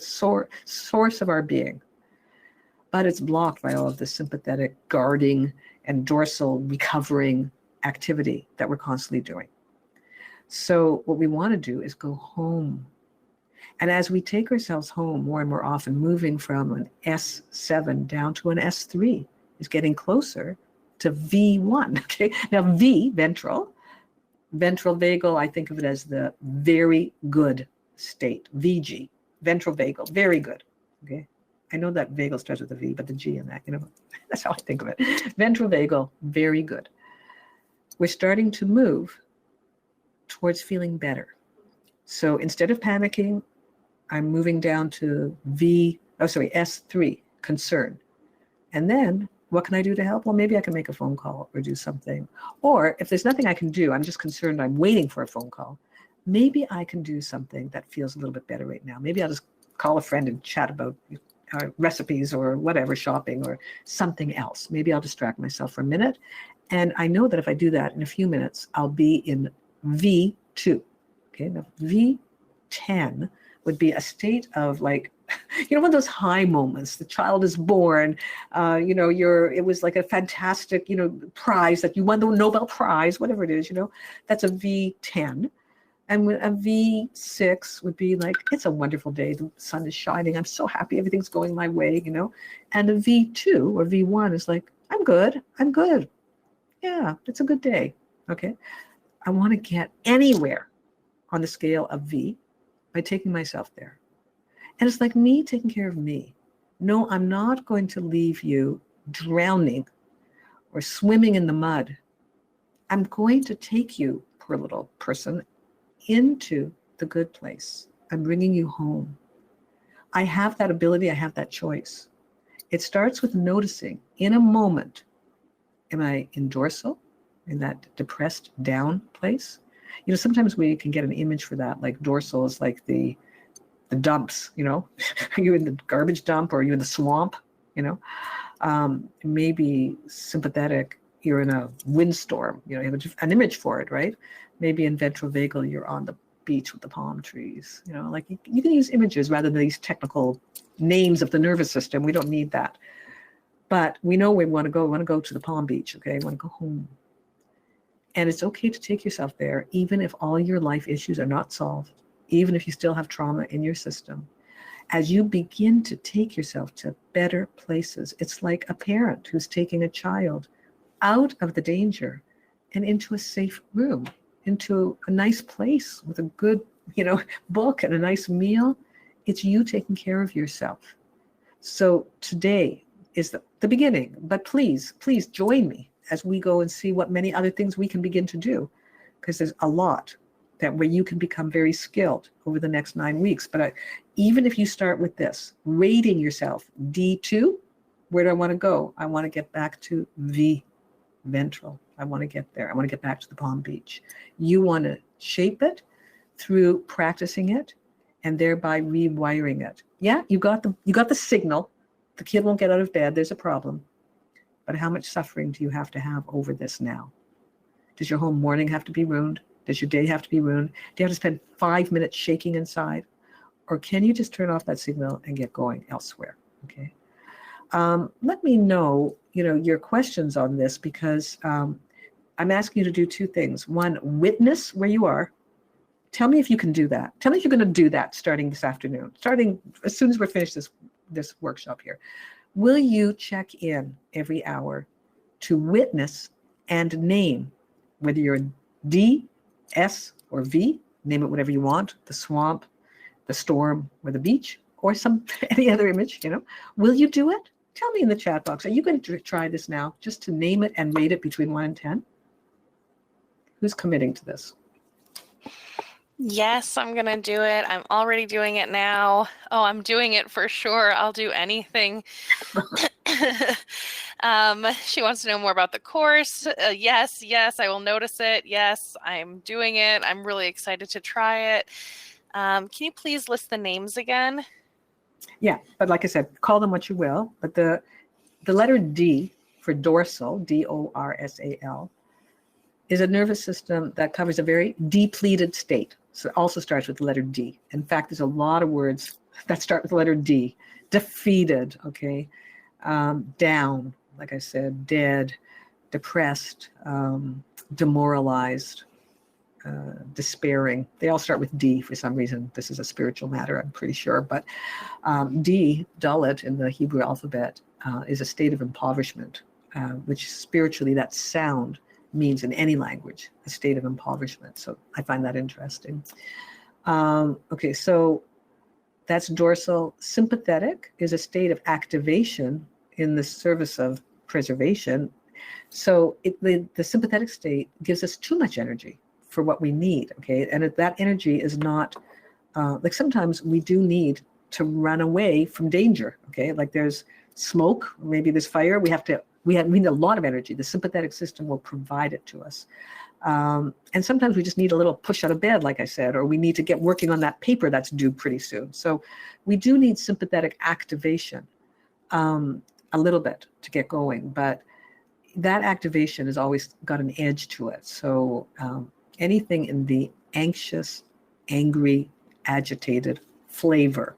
source of our being. But it's blocked by all of the sympathetic guarding and dorsal recovering activity that we're constantly doing. So what we want to do is go home. And as we take ourselves home more and more often, moving from an S7 down to an S3 is getting closer to V1. Okay, now V, ventral vagal, I think of it as the very good state. VG, ventral vagal, very good. Okay, I know that vagal starts with a V, but the G in that, that's how I think of it. Ventral vagal, very good. We're starting to move towards feeling better. So instead of panicking, I'm moving down to S3, concern. And then what can I do to help? Well, maybe I can make a phone call or do something. Or if there's nothing I can do, I'm just concerned, I'm waiting for a phone call. Maybe I can do something that feels a little bit better right now. Maybe I'll just call a friend and chat about recipes or whatever, shopping or something else. Maybe I'll distract myself for a minute. And I know that if I do that in a few minutes, I'll be in V2. Okay, now V10 would be a state of one of those high moments. The child is born, it was like a fantastic, prize that you won, the Nobel Prize, whatever it is, that's a V10. And a V6 would be like, it's a wonderful day. The sun is shining. I'm so happy. Everything's going my way, And a V2 or V1 is like, I'm good. Yeah, it's a good day. Okay. I want to get anywhere on the scale of V by taking myself there. And it's like me taking care of me. No, I'm not going to leave you drowning or swimming in the mud. I'm going to take you, poor little person, into the good place. I'm bringing you home. I have that ability. I have that choice. It starts with noticing in a moment, am I in dorsal, in that depressed down place? Sometimes we can get an image for that, like dorsal is like the dumps, Are you in the garbage dump or are you in the swamp? Maybe sympathetic, you're in a windstorm, you have an image for it, right? Maybe in ventral vagal, you're on the beach with the palm trees, you can use images rather than these technical names of the nervous system. We don't need that. But we know we want to go. We want to go to the Palm Beach, okay? We want to go home. And it's okay to take yourself there, even if all your life issues are not solved, even if you still have trauma in your system. As you begin to take yourself to better places, it's like a parent who's taking a child out of the danger and into a safe room, into a nice place with a good, book and a nice meal. It's you taking care of yourself. So today is the beginning, but please join me as we go and see what many other things we can begin to do, because there's a lot where you can become very skilled over the next 9 weeks. But even if you start with this, rating yourself, D2, where do I want to go? I want to get back to V, ventral. I want to get there. I want to get back to the Palm Beach. You want to shape it through practicing it and thereby rewiring it. Yeah, you got the signal. The kid won't get out of bed. There's a problem. But how much suffering do you have to have over this now? Does your whole morning have to be ruined? Does your day have to be ruined? Do you have to spend 5 minutes shaking inside? Or can you just turn off that signal and get going elsewhere? Okay. Let me know, your questions on this, because I'm asking you to do two things. One, witness where you are Tell me if you can do that. Tell me if you're going to do that starting this afternoon, starting as soon as we're finished this workshop here. Will you check in every hour to witness and name, whether you're D, S, or V, name it whatever you want, the swamp, the storm, or the beach, or any other image, will you do it? Tell me in the chat box. Are you going to try this now, just to name it and rate it between 1 and 10? Who's committing to this? Yes, I'm going to do it. I'm already doing it now. Oh, I'm doing it for sure. I'll do anything. She wants to know more about the course. Yes, I will notice it. Yes, I'm doing it. I'm really excited to try it. Can you please list the names again? Yeah, but like I said, call them what you will. But the letter D for dorsal, D-O-R-S-A-L, is a nervous system that covers a very depleted state. So it also starts with the letter D. In fact, there's a lot of words that start with the letter D. Defeated, okay? Down, like I said, dead, depressed, demoralized, despairing. They all start with D for some reason. This is a spiritual matter, I'm pretty sure. But D, Dalit in the Hebrew alphabet, is a state of impoverishment, which spiritually, that sound means in any language, a state of impoverishment. So I find that interesting. Okay, so that's dorsal. Sympathetic is a state of activation in the service of preservation. So the sympathetic state gives us too much energy for what we need, okay? And that energy is not, like sometimes we do need to run away from danger, okay? Like there's smoke, maybe there's fire, we need a lot of energy. The sympathetic system will provide it to us. And sometimes we just need a little push out of bed, like I said, or we need to get working on that paper that's due pretty soon. So we do need sympathetic activation a little bit to get going, but that activation has always got an edge to it. So anything in the anxious, angry, agitated flavor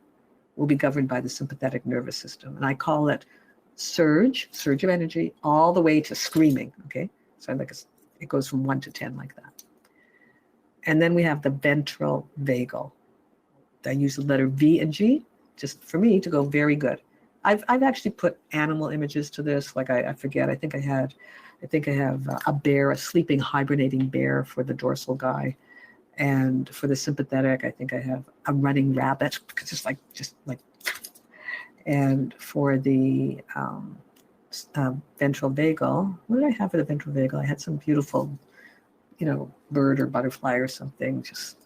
will be governed by the sympathetic nervous system. And I call it surge of energy, all the way to screaming, okay? So it goes from 1 to 10 like that. And then we have the ventral vagal. I use the letter V and G, just for me to go very good. I've actually put animal images to this, like I forget, I think I have a bear, a sleeping, hibernating bear for the dorsal guy. And for the sympathetic, I think I have a running rabbit, because just like, and for the ventral vagal, what did I have for the ventral vagal? I had some beautiful, bird or butterfly or something, just,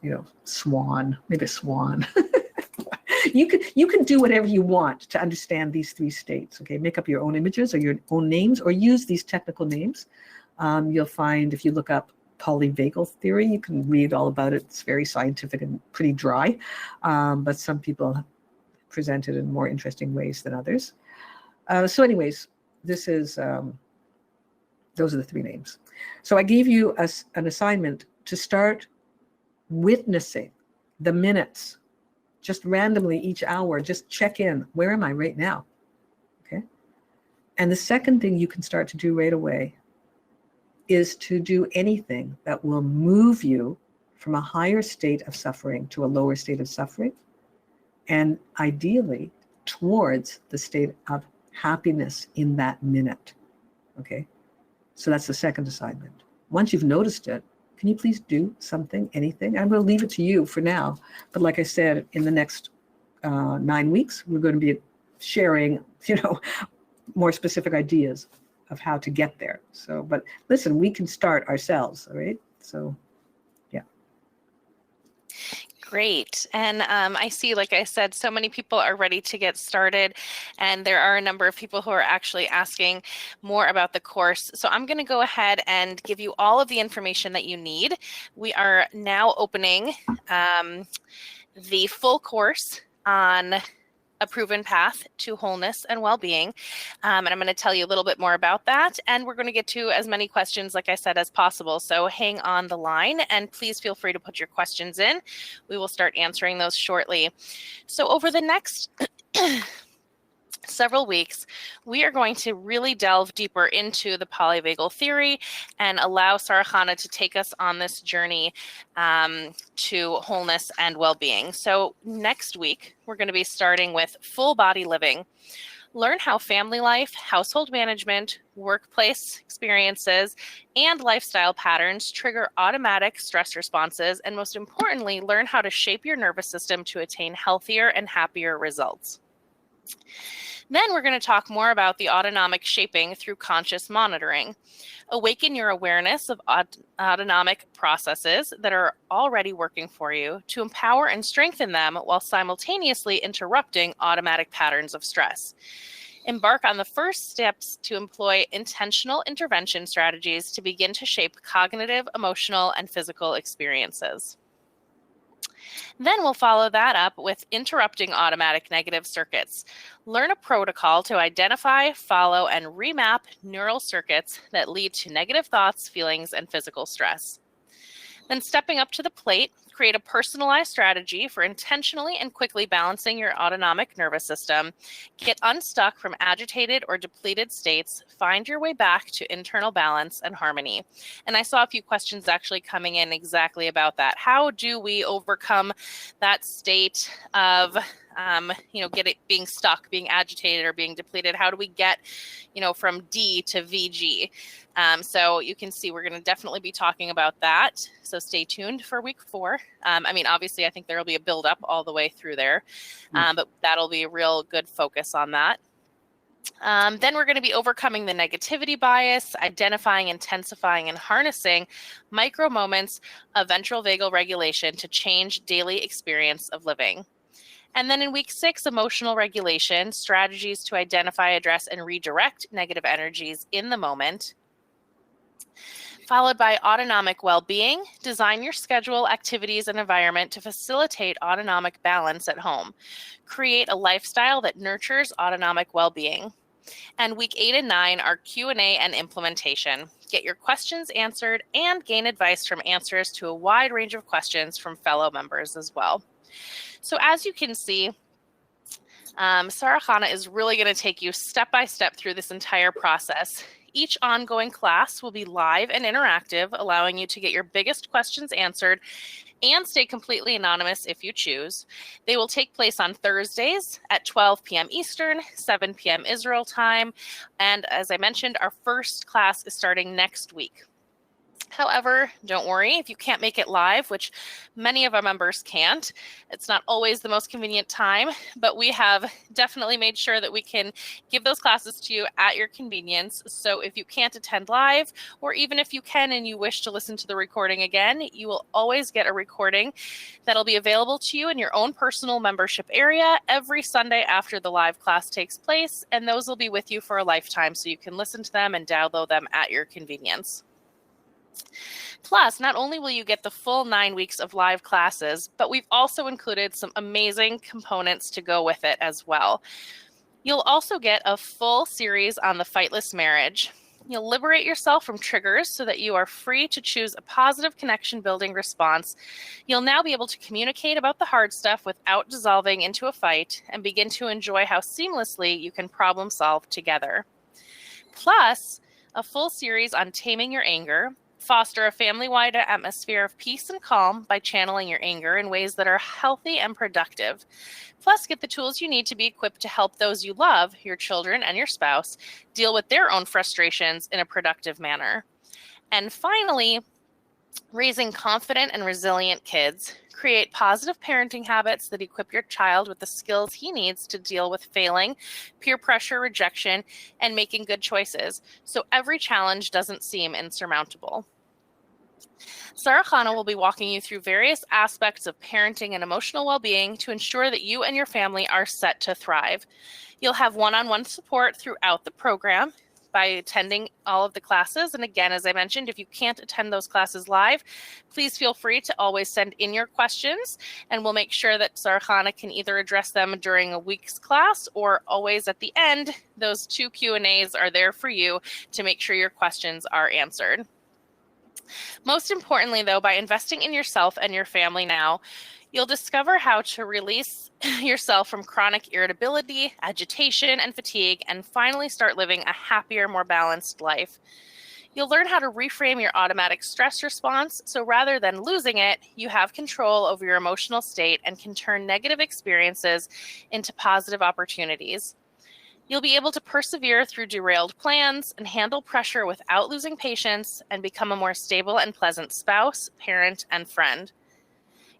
swan, maybe a swan. You can do whatever you want to understand these 3 states, okay? Make up your own images or your own names, or use these technical names. You'll find if you look up polyvagal theory, you can read all about it. It's very scientific and pretty dry, but some people present it in more interesting ways than others. So anyways, this is, those are the 3 names. So I gave you an assignment to start witnessing the minutes, just randomly each hour, just check in. Where am I right now? Okay. And the second thing you can start to do right away is to do anything that will move you from a higher state of suffering to a lower state of suffering, and ideally towards the state of happiness in that minute. Okay. So that's the second assignment. Once you've noticed it, can you please do something, anything? I'm going to leave it to you for now. But like I said, in the next 9 weeks, we're going to be sharing, more specific ideas of how to get there. So, but listen, we can start ourselves, all right? So, yeah. Great. And I see, like I said, so many people are ready to get started, and there are a number of people who are actually asking more about the course. So I'm going to go ahead and give you all of the information that you need. We are now opening the full course on a proven path to wholeness and well-being. And I'm going to tell you a little bit more about that. And we're going to get to as many questions, like I said, as possible. So hang on the line, and please feel free to put your questions in. We will start answering those shortly. So over the next several weeks, we are going to really delve deeper into the polyvagal theory and allow Chana to take us on this journey to wholeness and well-being. So next week, we're going to be starting with full body living. Learn how family life, household management, workplace experiences, and lifestyle patterns trigger automatic stress responses, and most importantly, learn how to shape your nervous system to attain healthier and happier results. Then we're going to talk more about the autonomic shaping through conscious monitoring. Awaken your awareness of autonomic processes that are already working for you to empower and strengthen them while simultaneously interrupting automatic patterns of stress. Embark on the first steps to employ intentional intervention strategies to begin to shape cognitive, emotional, and physical experiences. Then we'll follow that up with interrupting automatic negative circuits. Learn a protocol to identify, follow, and remap neural circuits that lead to negative thoughts, feelings, and physical stress. Then stepping up to the plate, create a personalized strategy for intentionally and quickly balancing your autonomic nervous system. Get unstuck from agitated or depleted states. Find your way back to internal balance and harmony. And I saw a few questions actually coming in exactly about that. How do we overcome that state of being stuck, being agitated, or being depleted? How do we get, from D to VG? So you can see we're going to definitely be talking about that. So stay tuned for week 4. Obviously, I think there will be a build up all the way through there, but that'll be a real good focus on that. Then we're going to be overcoming the negativity bias, identifying, intensifying, and harnessing micro moments of ventral vagal regulation to change daily experience of living. And then in week 6, emotional regulation, strategies to identify, address, and redirect negative energies in the moment. Followed by autonomic well-being, design your schedule, activities, and environment to facilitate autonomic balance at home. Create a lifestyle that nurtures autonomic well-being. And week 8 and 9 are Q&A and implementation. Get your questions answered and gain advice from answers to a wide range of questions from fellow members as well. So as you can see, Chana is really going to take you step by step through this entire process. Each ongoing class will be live and interactive, allowing you to get your biggest questions answered and stay completely anonymous if you choose. They will take place on Thursdays at 12 p.m. Eastern, 7 p.m. Israel time. And as I mentioned, our first class is starting next week. However, don't worry if you can't make it live, which many of our members can't. It's not always the most convenient time, but we have definitely made sure that we can give those classes to you at your convenience. So if you can't attend live, or even if you can and you wish to listen to the recording again, you will always get a recording that'll be available to you in your own personal membership area every Sunday after the live class takes place, and those will be with you for a lifetime, so you can listen to them and download them at your convenience. Plus, not only will you get the full 9 weeks of live classes, but we've also included some amazing components to go with it as well. You'll also get a full series on the fightless marriage. You'll liberate yourself from triggers so that you are free to choose a positive connection building response. You'll now be able to communicate about the hard stuff without dissolving into a fight and begin to enjoy how seamlessly you can problem solve together. Plus, a full series on taming your anger. Foster a family-wide atmosphere of peace and calm by channeling your anger in ways that are healthy and productive. Plus, get the tools you need to be equipped to help those you love, your children and your spouse, deal with their own frustrations in a productive manner. And finally, raising confident and resilient kids. Create positive parenting habits that equip your child with the skills he needs to deal with failing, peer pressure, rejection, and making good choices, so every challenge doesn't seem insurmountable. Chana will be walking you through various aspects of parenting and emotional well-being to ensure that you and your family are set to thrive. You'll have one-on-one support throughout the program by attending all of the classes. And again, as I mentioned, if you can't attend those classes live, please feel free to always send in your questions, and we'll make sure that Chana can either address them during a week's class or always at the end. Those 2 Q&As are there for you to make sure your questions are answered. Most importantly, though, by investing in yourself and your family now, You'll discover how to release yourself from chronic irritability, agitation, and fatigue, and finally start living a happier, more balanced life. You'll learn how to reframe your automatic stress response, so rather than losing it, you have control over your emotional state and can turn negative experiences into positive opportunities. You'll be able to persevere through derailed plans and handle pressure without losing patience and become a more stable and pleasant spouse, parent, and friend.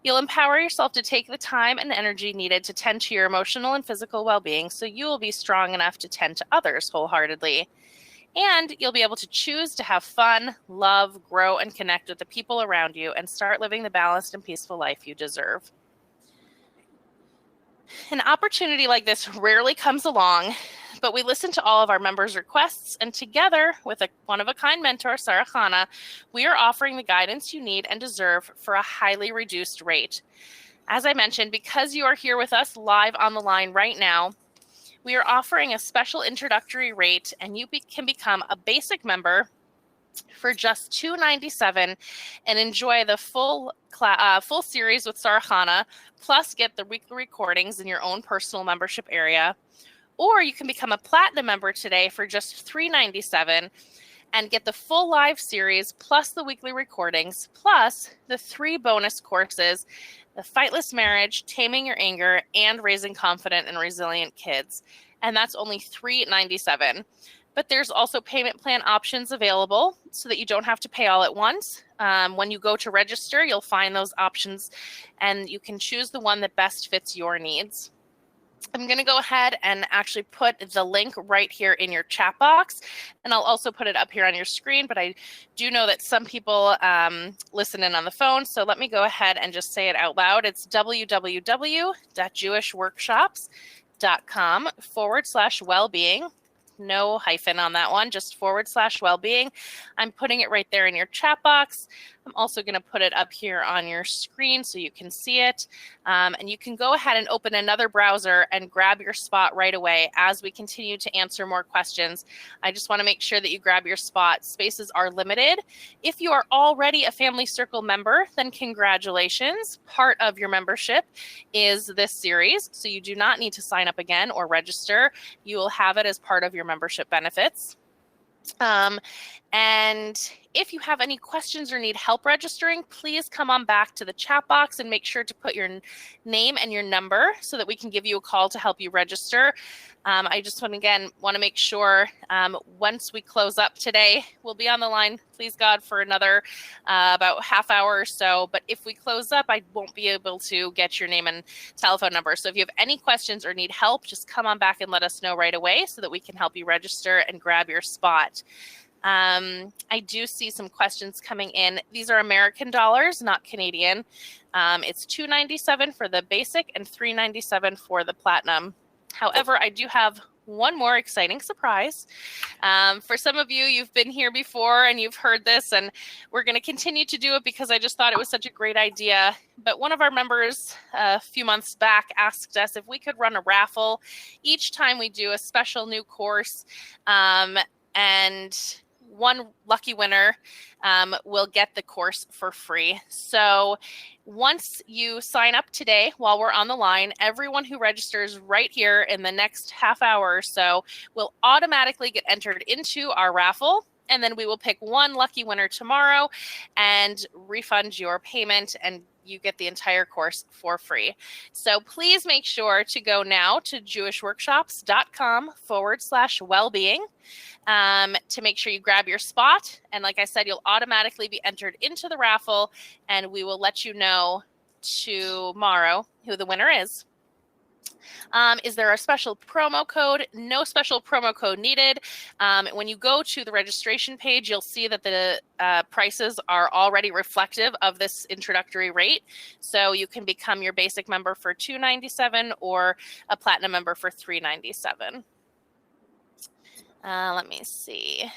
You'll empower yourself to take the time and energy needed to tend to your emotional and physical well-being so you will be strong enough to tend to others wholeheartedly. And you'll be able to choose to have fun, love, grow, and connect with the people around you and start living the balanced and peaceful life you deserve. An opportunity like this rarely comes along, but we listen to all of our members' requests, and together with a one-of-a-kind mentor, Chana, we are offering the guidance you need and deserve for a highly reduced rate. As I mentioned, because you are here with us live on the line right now, we are offering a special introductory rate, and you can become a basic member for just $297 and enjoy the full series with Chana, plus get the weekly recordings in your own personal membership area. Or you can become a platinum member today for just $397 and get the full live series, plus the weekly recordings, plus the 3 bonus courses, The Fightless Marriage, Taming Your Anger, and Raising Confident and Resilient Kids. And that's only $397. But there's also payment plan options available so that you don't have to pay all at once. When you go to register, you'll find those options and you can choose the one that best fits your needs. I'm going to go ahead and actually put the link right here in your chat box, and I'll also put it up here on your screen, but I do know that some people listen in on the phone, so let me go ahead and just say it out loud. It's www.jewishworkshops.com/wellbeing. No hyphen on that one, just /wellbeing. I'm putting it right there in your chat box. I'm also going to put it up here on your screen so you can see it. And you can go ahead and open another browser and grab your spot right away as we continue to answer more questions. I just want to make sure that you grab your spot. Spaces are limited. If you are already a Family Circle member, then congratulations. Part of your membership is this series, so you do not need to sign up again or register. You will have it as part of your membership benefits. And if you have any questions or need help registering, please come on back to the chat box and make sure to put your name and your number so that we can give you a call to help you register. I just want to make sure once we close up today, we'll be on the line, please God, for another about half hour or so. But if we close up, I won't be able to get your name and telephone number. So if you have any questions or need help, just come on back and let us know right away so that we can help you register and grab your spot. I do see some questions coming in. These are American dollars, not Canadian. It's $297 for the basic and $397 for the platinum. However, I do have one more exciting surprise. For some of you, you've been here before and you've heard this, and we're going to continue to do it because I just thought it was such a great idea. But one of our members a few months back asked us if we could run a raffle each time we do a special new course, and one lucky winner will get the course for free. So once you sign up today while we're on the line, everyone who registers right here in the next half hour or so will automatically get entered into our raffle. And then we will pick one lucky winner tomorrow and refund your payment, and you get the entire course for free. So please make sure to go now to jewishworkshops.com/wellbeing to make sure you grab your spot. And like I said, you'll automatically be entered into the raffle, and we will let you know tomorrow who the winner is. Is there a special promo code? No special promo code needed. When you go to the registration page, you'll see that the prices are already reflective of this introductory rate. So you can become your basic member for $297 or a platinum member for $397. Let me see.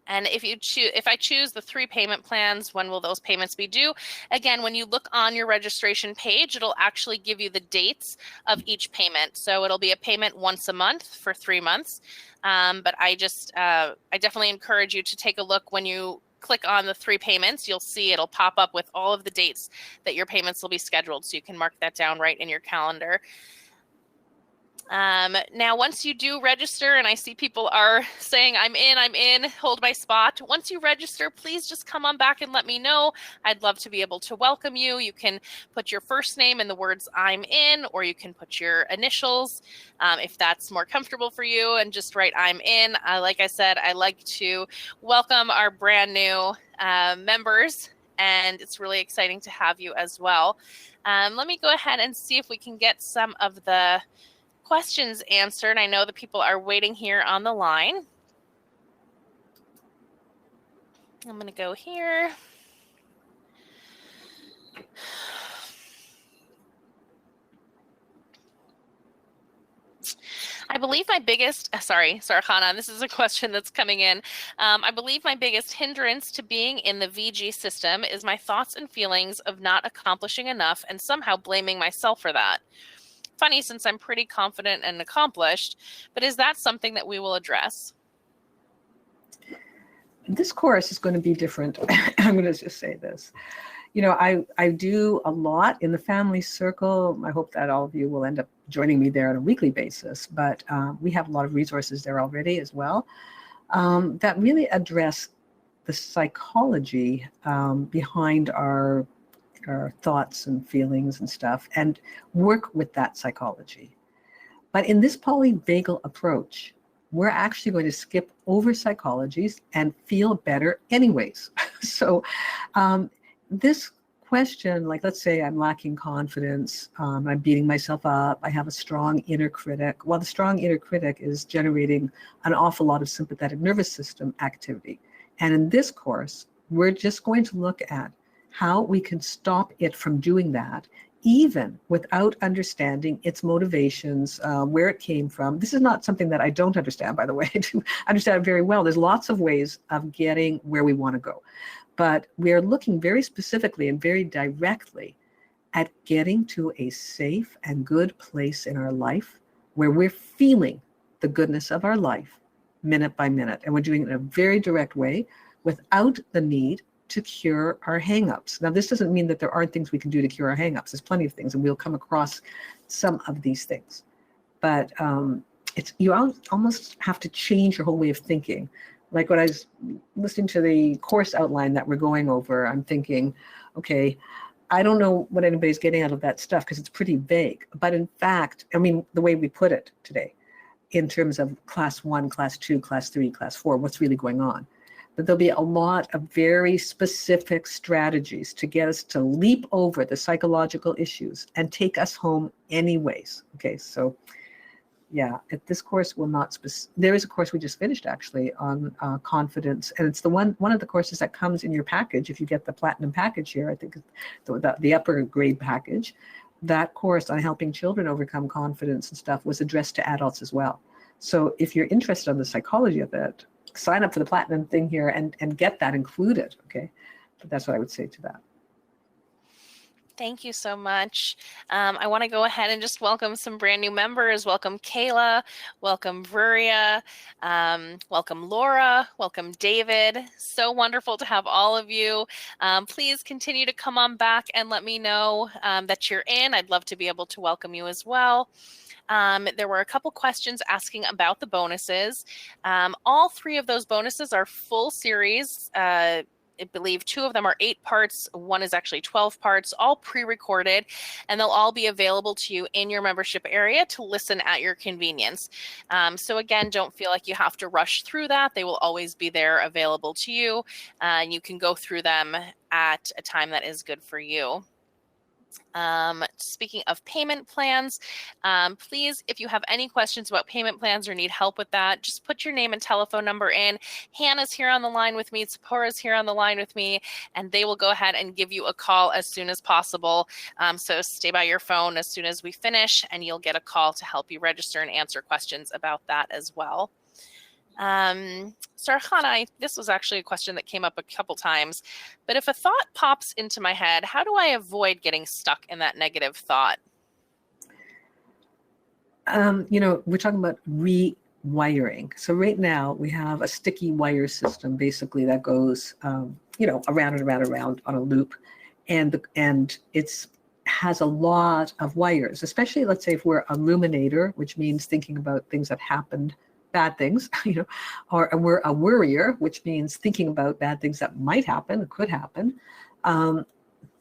And if I choose the 3 payment plans, when will those payments be due? Again, when you look on your registration page, it'll actually give you the dates of each payment. So it'll be a payment once a month for 3 months. But I definitely encourage you to take a look when you click on the 3 payments, you'll see it'll pop up with all of the dates that your payments will be scheduled. So you can mark that down right in your calendar. Now, once you do register, and I see people are saying, I'm in, hold my spot. Once you register, please just come on back and let me know. I'd love to be able to welcome you. You can put your first name in the words I'm in, or you can put your initials if that's more comfortable for you, and just write I'm in. Like I said, I like to welcome our brand new members, and it's really exciting to have you as well. Let me go ahead and see if we can get some of the questions answered. I know the people are waiting here on the line. I'm going to go here. I believe my biggest, sorry, Chana, this is a question that's coming in. I believe my biggest hindrance to being in the VG system is my thoughts and feelings of not accomplishing enough and somehow blaming myself for that. Funny, since I'm pretty confident and accomplished, but is that something that we will address? This course is going to be different. I'm going to just say this. You know, I do a lot in the family circle. I hope that all of you will end up joining me there on a weekly basis, but we have a lot of resources there already as well that really address the psychology behind our thoughts and feelings and stuff, and work with that psychology. But in this polyvagal approach, we're actually going to skip over psychologies and feel better anyways. So this question, like, let's say I'm lacking confidence, I'm beating myself up, I have a strong inner critic. Well, the strong inner critic is generating an awful lot of sympathetic nervous system activity. And in this course, we're just going to look at how we can stop it from doing that, even without understanding its motivations, where it came from. This is not something that I don't understand, by the way. I do understand it very well. There's lots of ways of getting where we want to go. But we are looking very specifically and very directly at getting to a safe and good place in our life where we're feeling the goodness of our life minute by minute. And we're doing it in a very direct way without the need to cure our hangups. Now, this doesn't mean that there aren't things we can do to cure our hangups. There's plenty of things, and we'll come across some of these things. But you almost have to change your whole way of thinking. Like when I was listening to the course outline that we're going over, I'm thinking, okay, I don't know what anybody's getting out of that stuff because it's pretty vague. But in fact, I mean, the way we put it today, in terms of class 1, class 2, class 3, class 4, what's really going on. But there'll be a lot of very specific strategies to get us to leap over the psychological issues and take us home anyways. Okay, so yeah, this course will not, there is a course we just finished actually on confidence, and it's one of the courses that comes in your package. If you get the platinum package here, I think the upper grade package, that course on helping children overcome confidence and stuff was addressed to adults as well. So if you're interested in the psychology of it, sign up for the platinum thing here and get that included, okay? But that's what I would say to that. Thank you so much. I want to go ahead and just welcome some brand new members. Welcome Kayla, welcome Vuria, welcome Laura, welcome David. So wonderful to have all of you. Please continue to come on back and let me know that you're in. I'd love to be able to welcome you as well. There were a couple questions asking about the bonuses. All 3 of those bonuses are full series. I believe 2 of them are 8 parts. 1 is actually 12 parts, all pre-recorded, and they'll all be available to you in your membership area to listen at your convenience. So again, don't feel like you have to rush through that. They will always be there available to you, and you can go through them at a time that is good for you. Speaking of payment plans, please, if you have any questions about payment plans or need help with that, just put your name and telephone number in. Hannah's here on the line with me. Tzipora's here on the line with me, and they will go ahead and give you a call as soon as possible. So stay by your phone as soon as we finish, and you'll get a call to help you register and answer questions about that as well. Chana, this was actually a question that came up a couple times, but if a thought pops into my head, how do I avoid getting stuck in that negative thought? We're talking about wiring. So right now we have a sticky wire system, basically, that goes, around and around and around on a loop, and it's has a lot of wires. Especially, let's say, if we're a ruminator, which means thinking about things that happened, bad things, or we're a worrier, which means thinking about bad things that might happen, or could happen.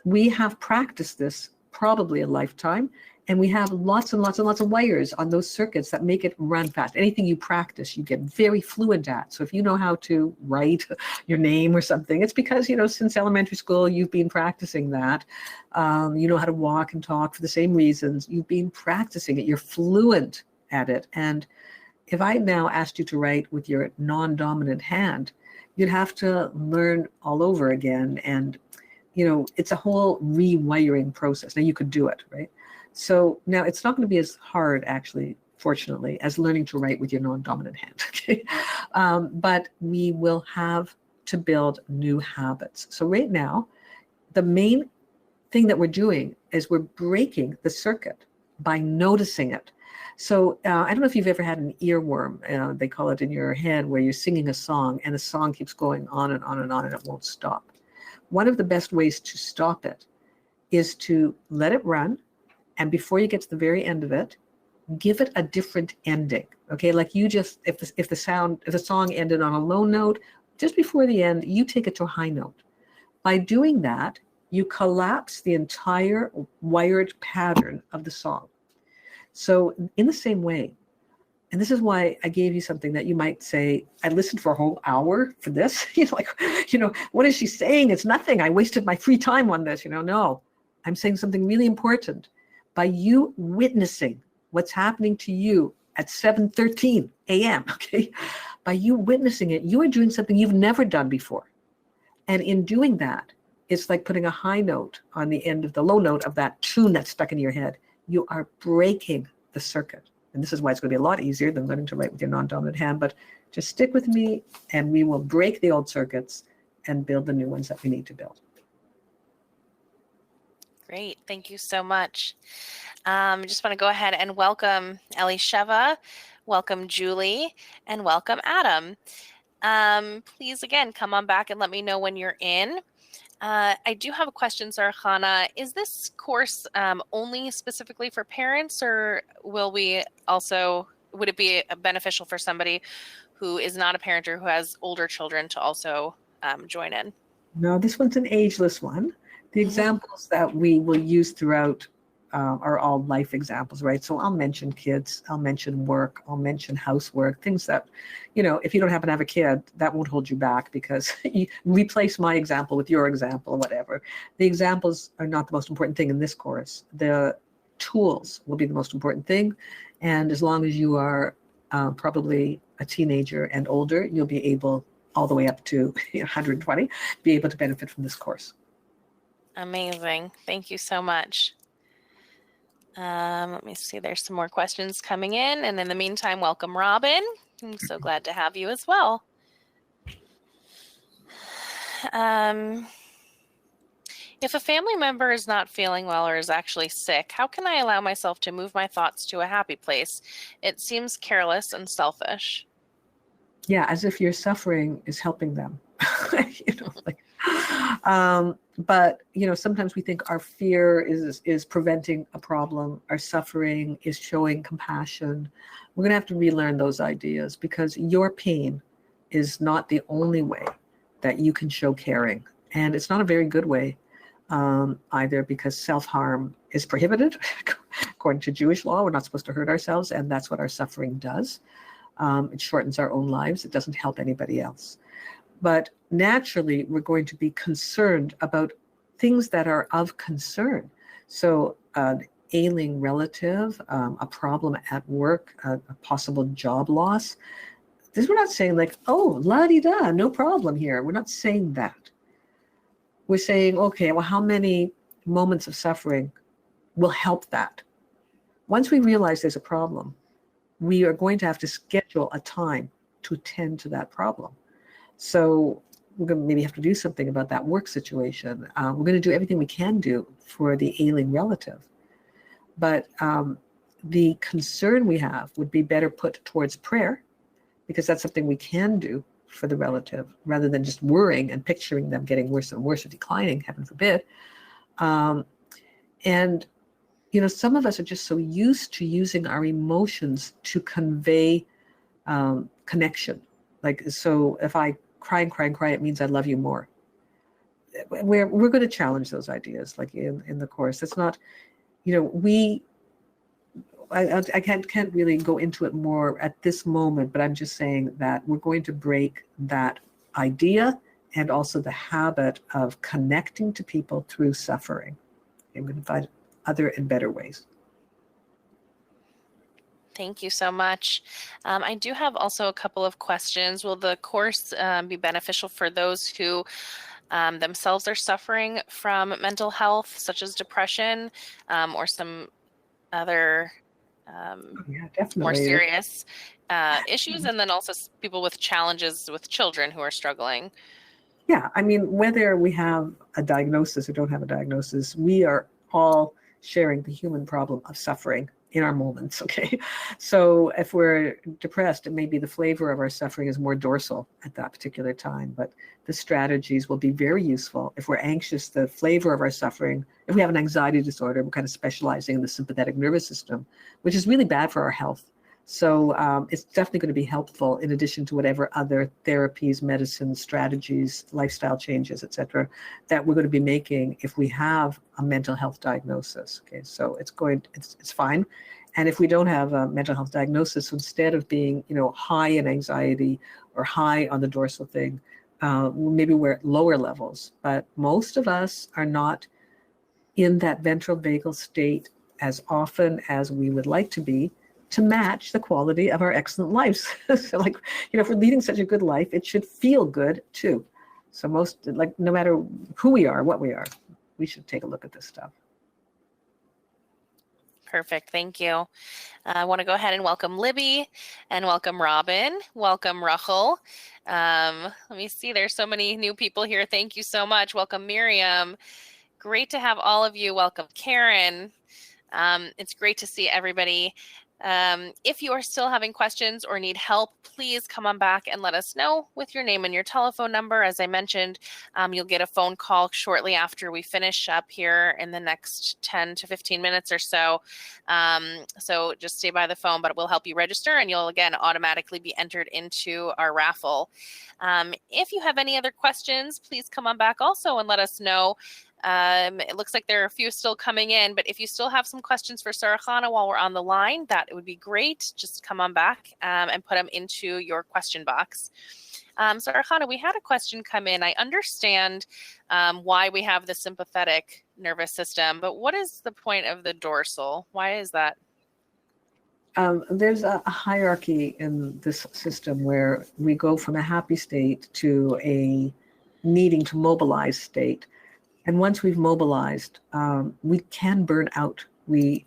We have practiced this probably a lifetime. And we have lots and lots and lots of wires on those circuits that make it run fast. Anything you practice, you get very fluent at. So if you know how to write your name or something, it's because, since elementary school, you've been practicing that. You know how to walk and talk for the same reasons. You've been practicing it. You're fluent at it. And if I now asked you to write with your non-dominant hand, you'd have to learn all over again. And, it's a whole rewiring process. Now, you could do it, right? So now it's not going to be as hard, actually, fortunately, as learning to write with your non-dominant hand. Okay? But we will have to build new habits. So right now, the main thing that we're doing is we're breaking the circuit by noticing it. So I don't know if you've ever had an earworm, they call it, in your head, where you're singing a song and the song keeps going on and on and on and it won't stop. One of the best ways to stop it is to let it run. And before you get to the very end of it, give it a different ending. Okay, like you just, if the song ended on a low note, just before the end, you take it to a high note. By doing that, you collapse the entire wired pattern of the song. So in the same way, and this is why I gave you something that you might say, I listened for a whole hour for this. What is she saying? It's nothing. I wasted my free time on this. No, I'm saying something really important. By you witnessing what's happening to you at 7:13 a.m., okay? By you witnessing it, you are doing something you've never done before. And in doing that, it's like putting a high note on the end of the low note of that tune that's stuck in your head. You are breaking the circuit. And this is why it's going to be a lot easier than learning to write with your non-dominant hand. But just stick with me, and we will break the old circuits and build the new ones that we need to build. Great. Thank you so much. I just want to go ahead and welcome Elisheva, welcome Julie, and welcome Adam. Please, again, come on back and let me know when you're in. I do have a question, Chana. Is this course only specifically for parents, or would it be beneficial for somebody who is not a parent or who has older children to also join in? No, this one's an ageless one. The examples that we will use throughout are all life examples, right? So I'll mention kids, I'll mention work, I'll mention housework, things that, if you don't happen to have a kid, that won't hold you back, because you replace my example with your example or whatever. The examples are not the most important thing in this course. The tools will be the most important thing. And as long as you are probably a teenager and older, you'll be able, all the way up to 120, be able to benefit from this course. Amazing. Thank you so much. Let me see. There's some more questions coming in. And in the meantime, welcome, Robin. I'm so glad to have you as well. If a family member is not feeling well or is actually sick, how can I allow myself to move my thoughts to a happy place? It seems careless and selfish. Yeah, as if your suffering is helping them. But sometimes we think our fear is preventing a problem. Our suffering is showing compassion. We're going to have to relearn those ideas, because your pain is not the only way that you can show caring. And it's not a very good way either, because self-harm is prohibited. According to Jewish law, we're not supposed to hurt ourselves, and that's what our suffering does. It shortens our own lives. It doesn't help anybody else. But naturally, we're going to be concerned about things that are of concern. So an ailing relative, a problem at work, a possible job loss. We're not saying like, oh, la-di-da, no problem here. We're not saying that. We're saying, okay, well, how many moments of suffering will help that? Once we realize there's a problem, we are going to have to schedule a time to attend to that problem. So we're going to maybe have to do something about that work situation. We're going to do everything we can do for the ailing relative. But the concern we have would be better put towards prayer, because that's something we can do for the relative, rather than just worrying and picturing them getting worse and worse or declining, heaven forbid. And, some of us are just so used to using our emotions to convey connection. Like, so if I cry and cry and cry, it means I love you more. We're going to challenge those ideas, like in the course. It's not, I can't really go into it more at this moment, but I'm just saying that we're going to break that idea and also the habit of connecting to people through suffering. I'm going to find other and better ways. Thank you so much. I do have also a couple of questions. Will the course be beneficial for those who themselves are suffering from mental health, such as depression, or some other more serious issues, and then also people with challenges with children who are struggling? Yeah, I mean, whether we have a diagnosis or don't have a diagnosis, we are all sharing the human problem of suffering in our moments, okay? So if we're depressed, it may be the flavor of our suffering is more dorsal at that particular time, but the strategies will be very useful. If we're anxious, the flavor of our suffering, if we have an anxiety disorder, we're kind of specializing in the sympathetic nervous system, which is really bad for our health. So it's definitely going to be helpful, in addition to whatever other therapies, medicines, strategies, lifestyle changes, etc., that we're going to be making if we have a mental health diagnosis. Okay, so it's fine. And if we don't have a mental health diagnosis, instead of being high in anxiety or high on the dorsal thing, maybe we're at lower levels. But most of us are not in that ventral vagal state as often as we would like to be, to match the quality of our excellent lives. So if we're leading such a good life, it should feel good too. So no matter who we are, what we are, we should take a look at this stuff. Perfect. Thank you. I want to go ahead and welcome Libby and welcome Robin. Welcome Rachel. Let me see. There's so many new people here. Thank you so much. Welcome Miriam. Great to have all of you. Welcome Karen. It's great to see everybody. If you are still having questions or need help, please come on back and let us know with your name and your telephone number. As I mentioned, you'll get a phone call shortly after we finish up here in the next 10 to 15 minutes or so. So just stay by the phone, but it will help you register, and you'll again automatically be entered into our raffle. If you have any other questions, please come on back also and let us know. It looks like there are a few still coming in, but if you still have some questions for Chana while we're on the line, that would be great. Just come on back and put them into your question box. Chana, we had a question come in. I understand why we have the sympathetic nervous system, but what is the point of the dorsal? Why is that? There's a hierarchy in this system where we go from a happy state to a needing to mobilize state. And once we've mobilized, we can burn out. We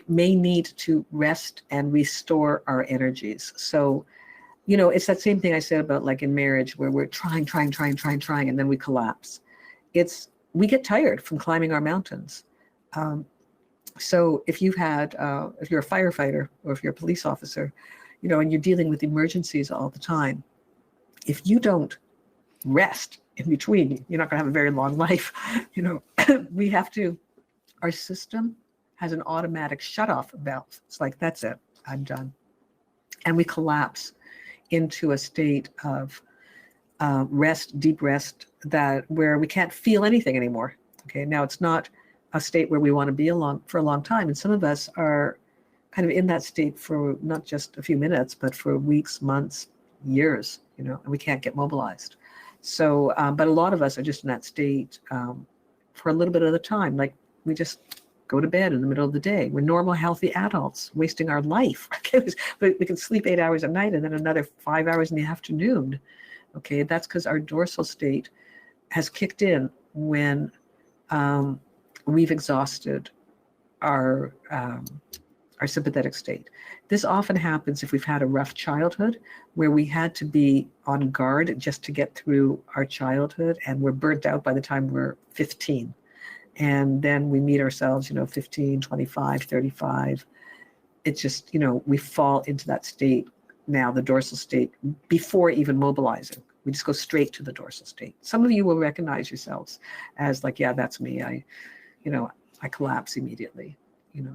may need to rest and restore our energies. So, it's that same thing I said about like in marriage, where we're trying, and then we collapse. We get tired from climbing our mountains. So if you're a firefighter or if you're a police officer, and you're dealing with emergencies all the time, if you don't rest in between, you're not going to have a very long life. Our system has an automatic shut-off valve. It's like, that's it, I'm done. And we collapse into a state of rest, deep rest, where we can't feel anything anymore. Okay, now it's not a state where we want to be for a long time. And some of us are kind of in that state for not just a few minutes, but for weeks, months, years, and we can't get mobilized. So, but a lot of us are just in that state for a little bit of the time. Like, we just go to bed in the middle of the day. We're normal, healthy adults wasting our life. Okay, we can sleep 8 hours at night and then another 5 hours in the afternoon. Okay, that's because our dorsal state has kicked in when we've exhausted our sympathetic state. This often happens if we've had a rough childhood, where we had to be on guard just to get through our childhood, and we're burnt out by the time we're 15. And then we meet ourselves, 15, 25, 35. It's just, we fall into that state now the dorsal state before even mobilizing. We just go straight to the dorsal state. Some of you will recognize yourselves as like, yeah, that's me. I collapse immediately,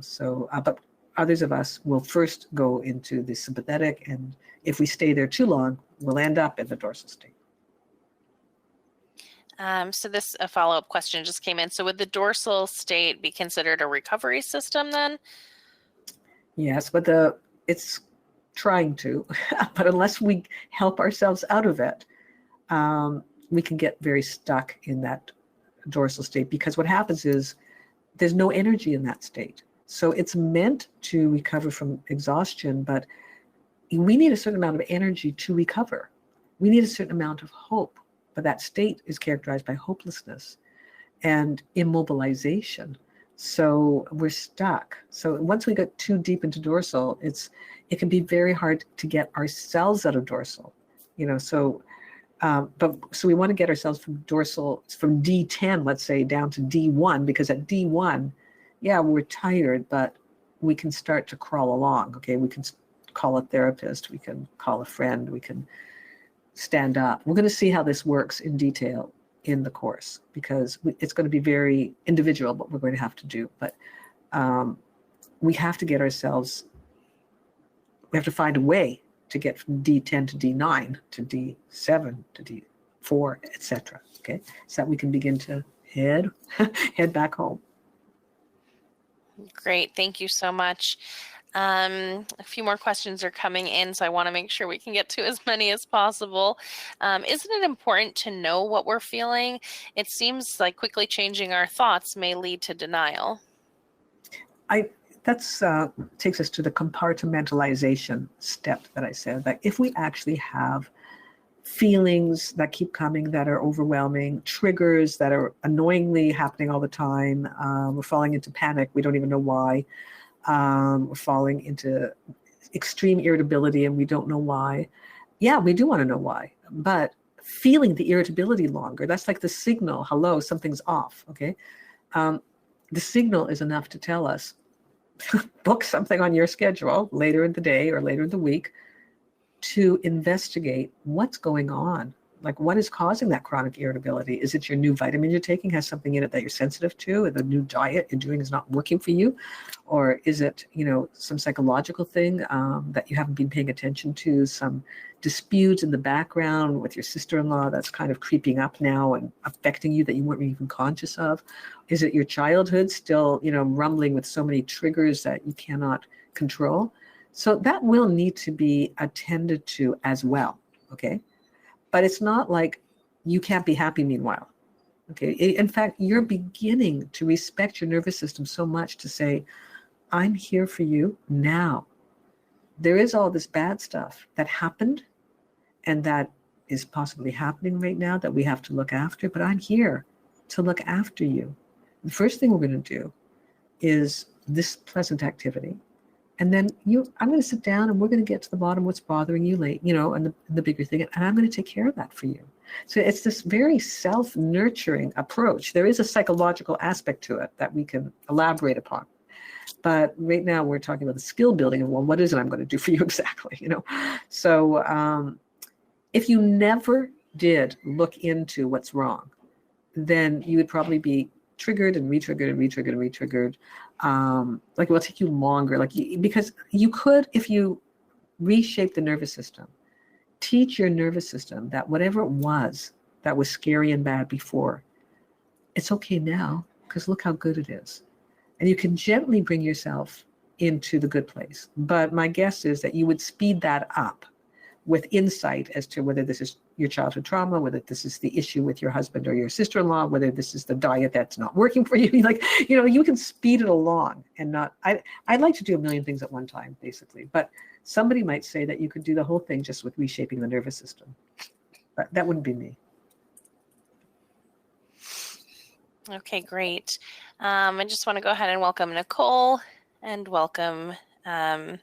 so, but others of us will first go into the sympathetic, and if we stay there too long, we'll end up in the dorsal state. So this a follow-up question just came in. So would the dorsal state be considered a recovery system then? Yes, but it's trying to, but unless we help ourselves out of it, we can get very stuck in that dorsal state, because what happens is there's no energy in that state. So it's meant to recover from exhaustion, but we need a certain amount of energy to recover. We need a certain amount of hope, but that state is characterized by hopelessness and immobilization. So we're stuck. So once we get too deep into dorsal, it can be very hard to get ourselves out of dorsal, so we want to get ourselves from dorsal, from D10, let's say, down to D1, because at D1, yeah, we're tired, but we can start to crawl along. Okay, we can call a therapist, we can call a friend, we can stand up. We're going to see how this works in detail in the course, because it's going to be very individual what we're going to have to do. But we have to get ourselves, we have to find a way to get from D10 to D9 to D7 to D4, etc. Okay, so that we can begin to head back home. Great, thank you so much. A few more questions are coming in, so I want to make sure we can get to as many as possible. Isn't it important to know what we're feeling? It seems like quickly changing our thoughts may lead to denial. That's takes us to the compartmentalization step that I said, that if we actually have feelings that keep coming that are overwhelming, triggers that are annoyingly happening all the time, we're falling into panic, we don't even know why, we're falling into extreme irritability and we don't know why. Yeah, we do want to know why, but feeling the irritability longer, that's like the signal, hello, something's off, okay? The signal is enough to tell us, book something on your schedule later in the day or later in the week to investigate what's going on. Like, what is causing that chronic irritability? Is it your new vitamin you're taking has something in it that you're sensitive to, or the new diet you're doing is not working for you? Or is it, some psychological thing that you haven't been paying attention to, some disputes in the background with your sister-in-law that's kind of creeping up now and affecting you that you weren't even conscious of? Is it your childhood still, rumbling with so many triggers that you cannot control? So that will need to be attended to as well, okay? But it's not like you can't be happy meanwhile, okay? In fact, you're beginning to respect your nervous system so much to say, I'm here for you now. There is all this bad stuff that happened and that is possibly happening right now that we have to look after, but I'm here to look after you. The first thing we're going to do is this pleasant activity. And then I'm going to sit down and we're going to get to the bottom of what's bothering you and the bigger thing. And I'm going to take care of that for you. So it's this very self-nurturing approach. There is a psychological aspect to it that we can elaborate upon. But right now we're talking about the skill building and, well, what is it I'm going to do for you exactly? So if you never did look into what's wrong, then you would probably be triggered and re-triggered and re-triggered and re-triggered. Like it will take you longer, because you could, if you reshape the nervous system, teach your nervous system that whatever it was that was scary and bad before, it's okay now, because look how good it is. And you can gently bring yourself into the good place. But my guess is that you would speed that up with insight as to whether this is your childhood trauma, whether this is the issue with your husband or your sister-in-law, whether this is the diet that's not working for you. You can speed it along and not, I'd like to do a million things at one time, basically. But somebody might say that you could do the whole thing just with reshaping the nervous system. But that wouldn't be me. Okay, great. I just want to go ahead and welcome Nicole and welcome Gitty.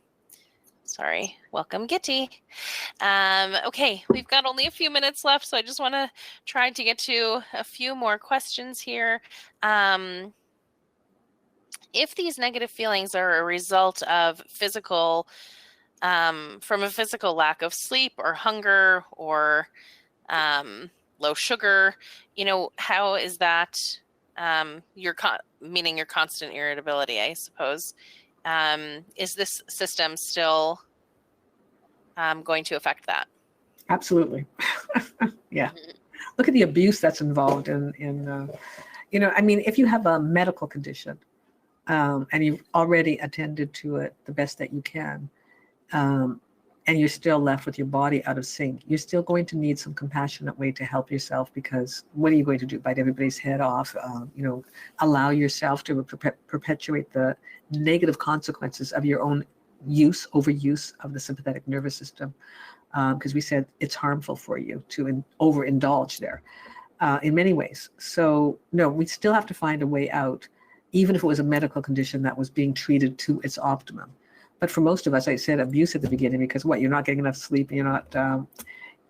Okay, we've got only a few minutes left, so I just want to try to get to a few more questions here. If these negative feelings are a result of physical from a physical lack of sleep or hunger or low sugar, how is that meaning your constant irritability, I suppose? Is this system still going to affect that? Absolutely. Yeah. Look at the abuse that's involved in I mean, if you have a medical condition and you've already attended to it the best that you can, and you're still left with your body out of sync, you're still going to need some compassionate way to help yourself, because what are you going to do? Bite everybody's head off? Allow yourself to perpetuate the negative consequences of your own overuse of the sympathetic nervous system, because we said it's harmful for you to overindulge there in many ways. So no, we still have to find a way out, even if it was a medical condition that was being treated to its optimum. But for most of us, I said abuse at the beginning, because you're not getting enough sleep, you're not,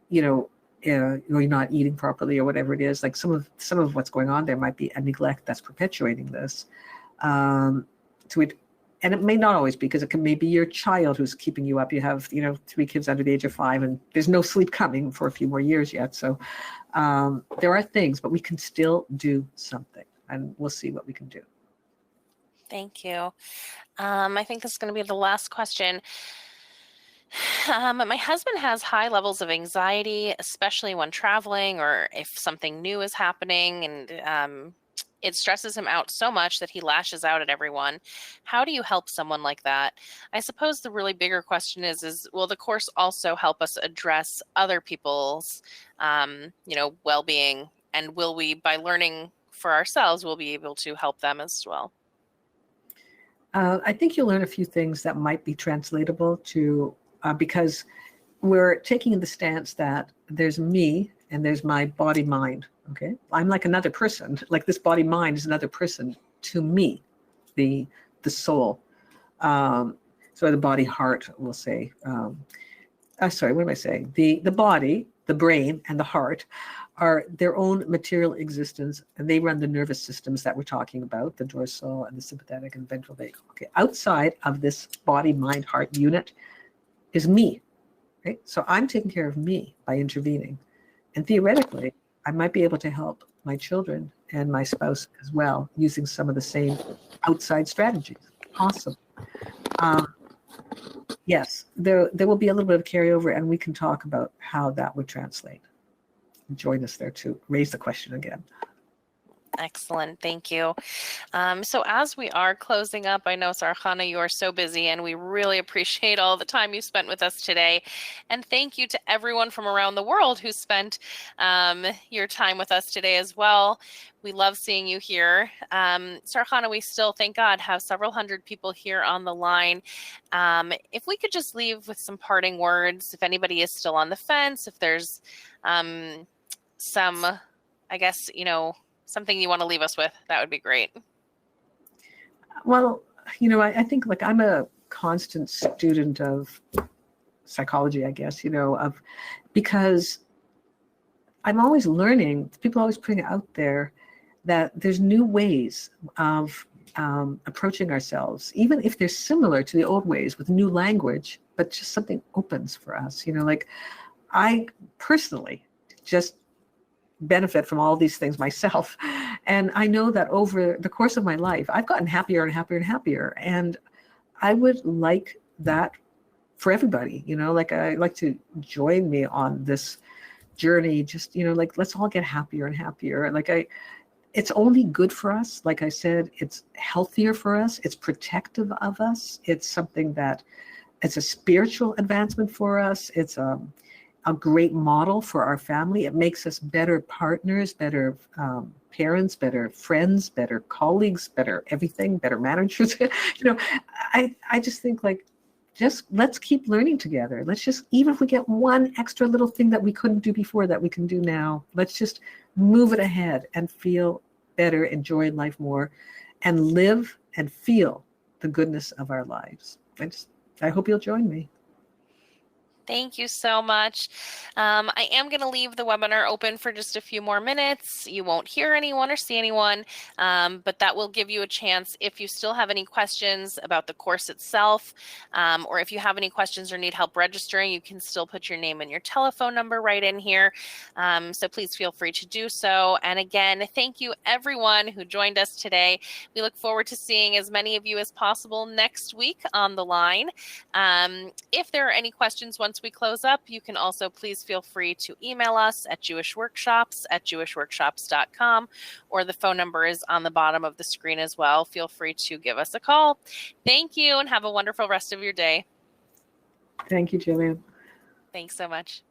you're not eating properly, or whatever it is. Like some of what's going on there might be a neglect that's perpetuating this. And it may not always be, because it may be your child who's keeping you up. You have, 3 kids under the age of 5, and there's no sleep coming for a few more years yet. So there are things, but we can still do something, and we'll see what we can do. Thank you. I think this is going to be the last question. My husband has high levels of anxiety, especially when traveling or if something new is happening, and it stresses him out so much that he lashes out at everyone. How do you help someone like that? I suppose the really bigger question is will the course also help us address other people's, well-being, and will we, by learning for ourselves, we'll be able to help them as well? I think you'll learn a few things that might be translatable to, because we're taking the stance that there's me and there's my body mind. Okay, I'm like another person. Like this body mind is another person to me, the soul. So the body heart, we'll say. Sorry, what am I saying? The body, the brain, and the heart are their own material existence, and they run the nervous systems that we're talking about, the dorsal and the sympathetic and ventral vagal. Okay, outside of this body, mind, heart unit is me. Right? So I'm taking care of me by intervening, and theoretically, I might be able to help my children and my spouse as well, using some of the same outside strategies. Awesome. Yes, there will be a little bit of carryover, and we can talk about how that would translate. Join us there to raise the question again. Excellent. Thank you. So as we are closing up, I know, Chana, you are so busy, and we really appreciate all the time you spent with us today. And thank you to everyone from around the world who spent your time with us today as well. We love seeing you here. Chana, we still, thank God, have several hundred people here on the line. If we could just leave with some parting words, if anybody is still on the fence, if there's some, I guess, something you want to leave us with, that would be great. Well, I think like I'm a constant student of psychology, I guess, because I'm always learning. People are always putting it out there that there's new ways of approaching ourselves, even if they're similar to the old ways with new language, but just something opens for us. Like I personally just benefit from all these things myself. And I know that over the course of my life, I've gotten happier and happier and happier. And I would like that for everybody, like I like to join me on this journey, just, like, let's all get happier and happier. It's only good for us. Like I said, it's healthier for us. It's protective of us. It's something that it's a spiritual advancement for us. It's a great model for our family. It makes us better partners, better parents, better friends, better colleagues, better everything, better managers. I just think just let's keep learning together. Let's just, even if we get one extra little thing that we couldn't do before that we can do now, let's just move it ahead and feel better, enjoy life more, and live and feel the goodness of our lives. I hope you'll join me. Thank you so much. I am going to leave the webinar open for just a few more minutes. You won't hear anyone or see anyone, but that will give you a chance if you still have any questions about the course itself, or if you have any questions or need help registering, you can still put your name and your telephone number right in here. So please feel free to do so. And again, thank you everyone who joined us today. We look forward to seeing as many of you as possible next week on the line. If there are any questions once we close up, you can also please feel free to email us at jewishworkshops@jewishworkshops.com, or the phone number is on the bottom of the screen as well. Feel free to give us a call. Thank you and have a wonderful rest of your day. Thank you, Jillian. Thanks so much.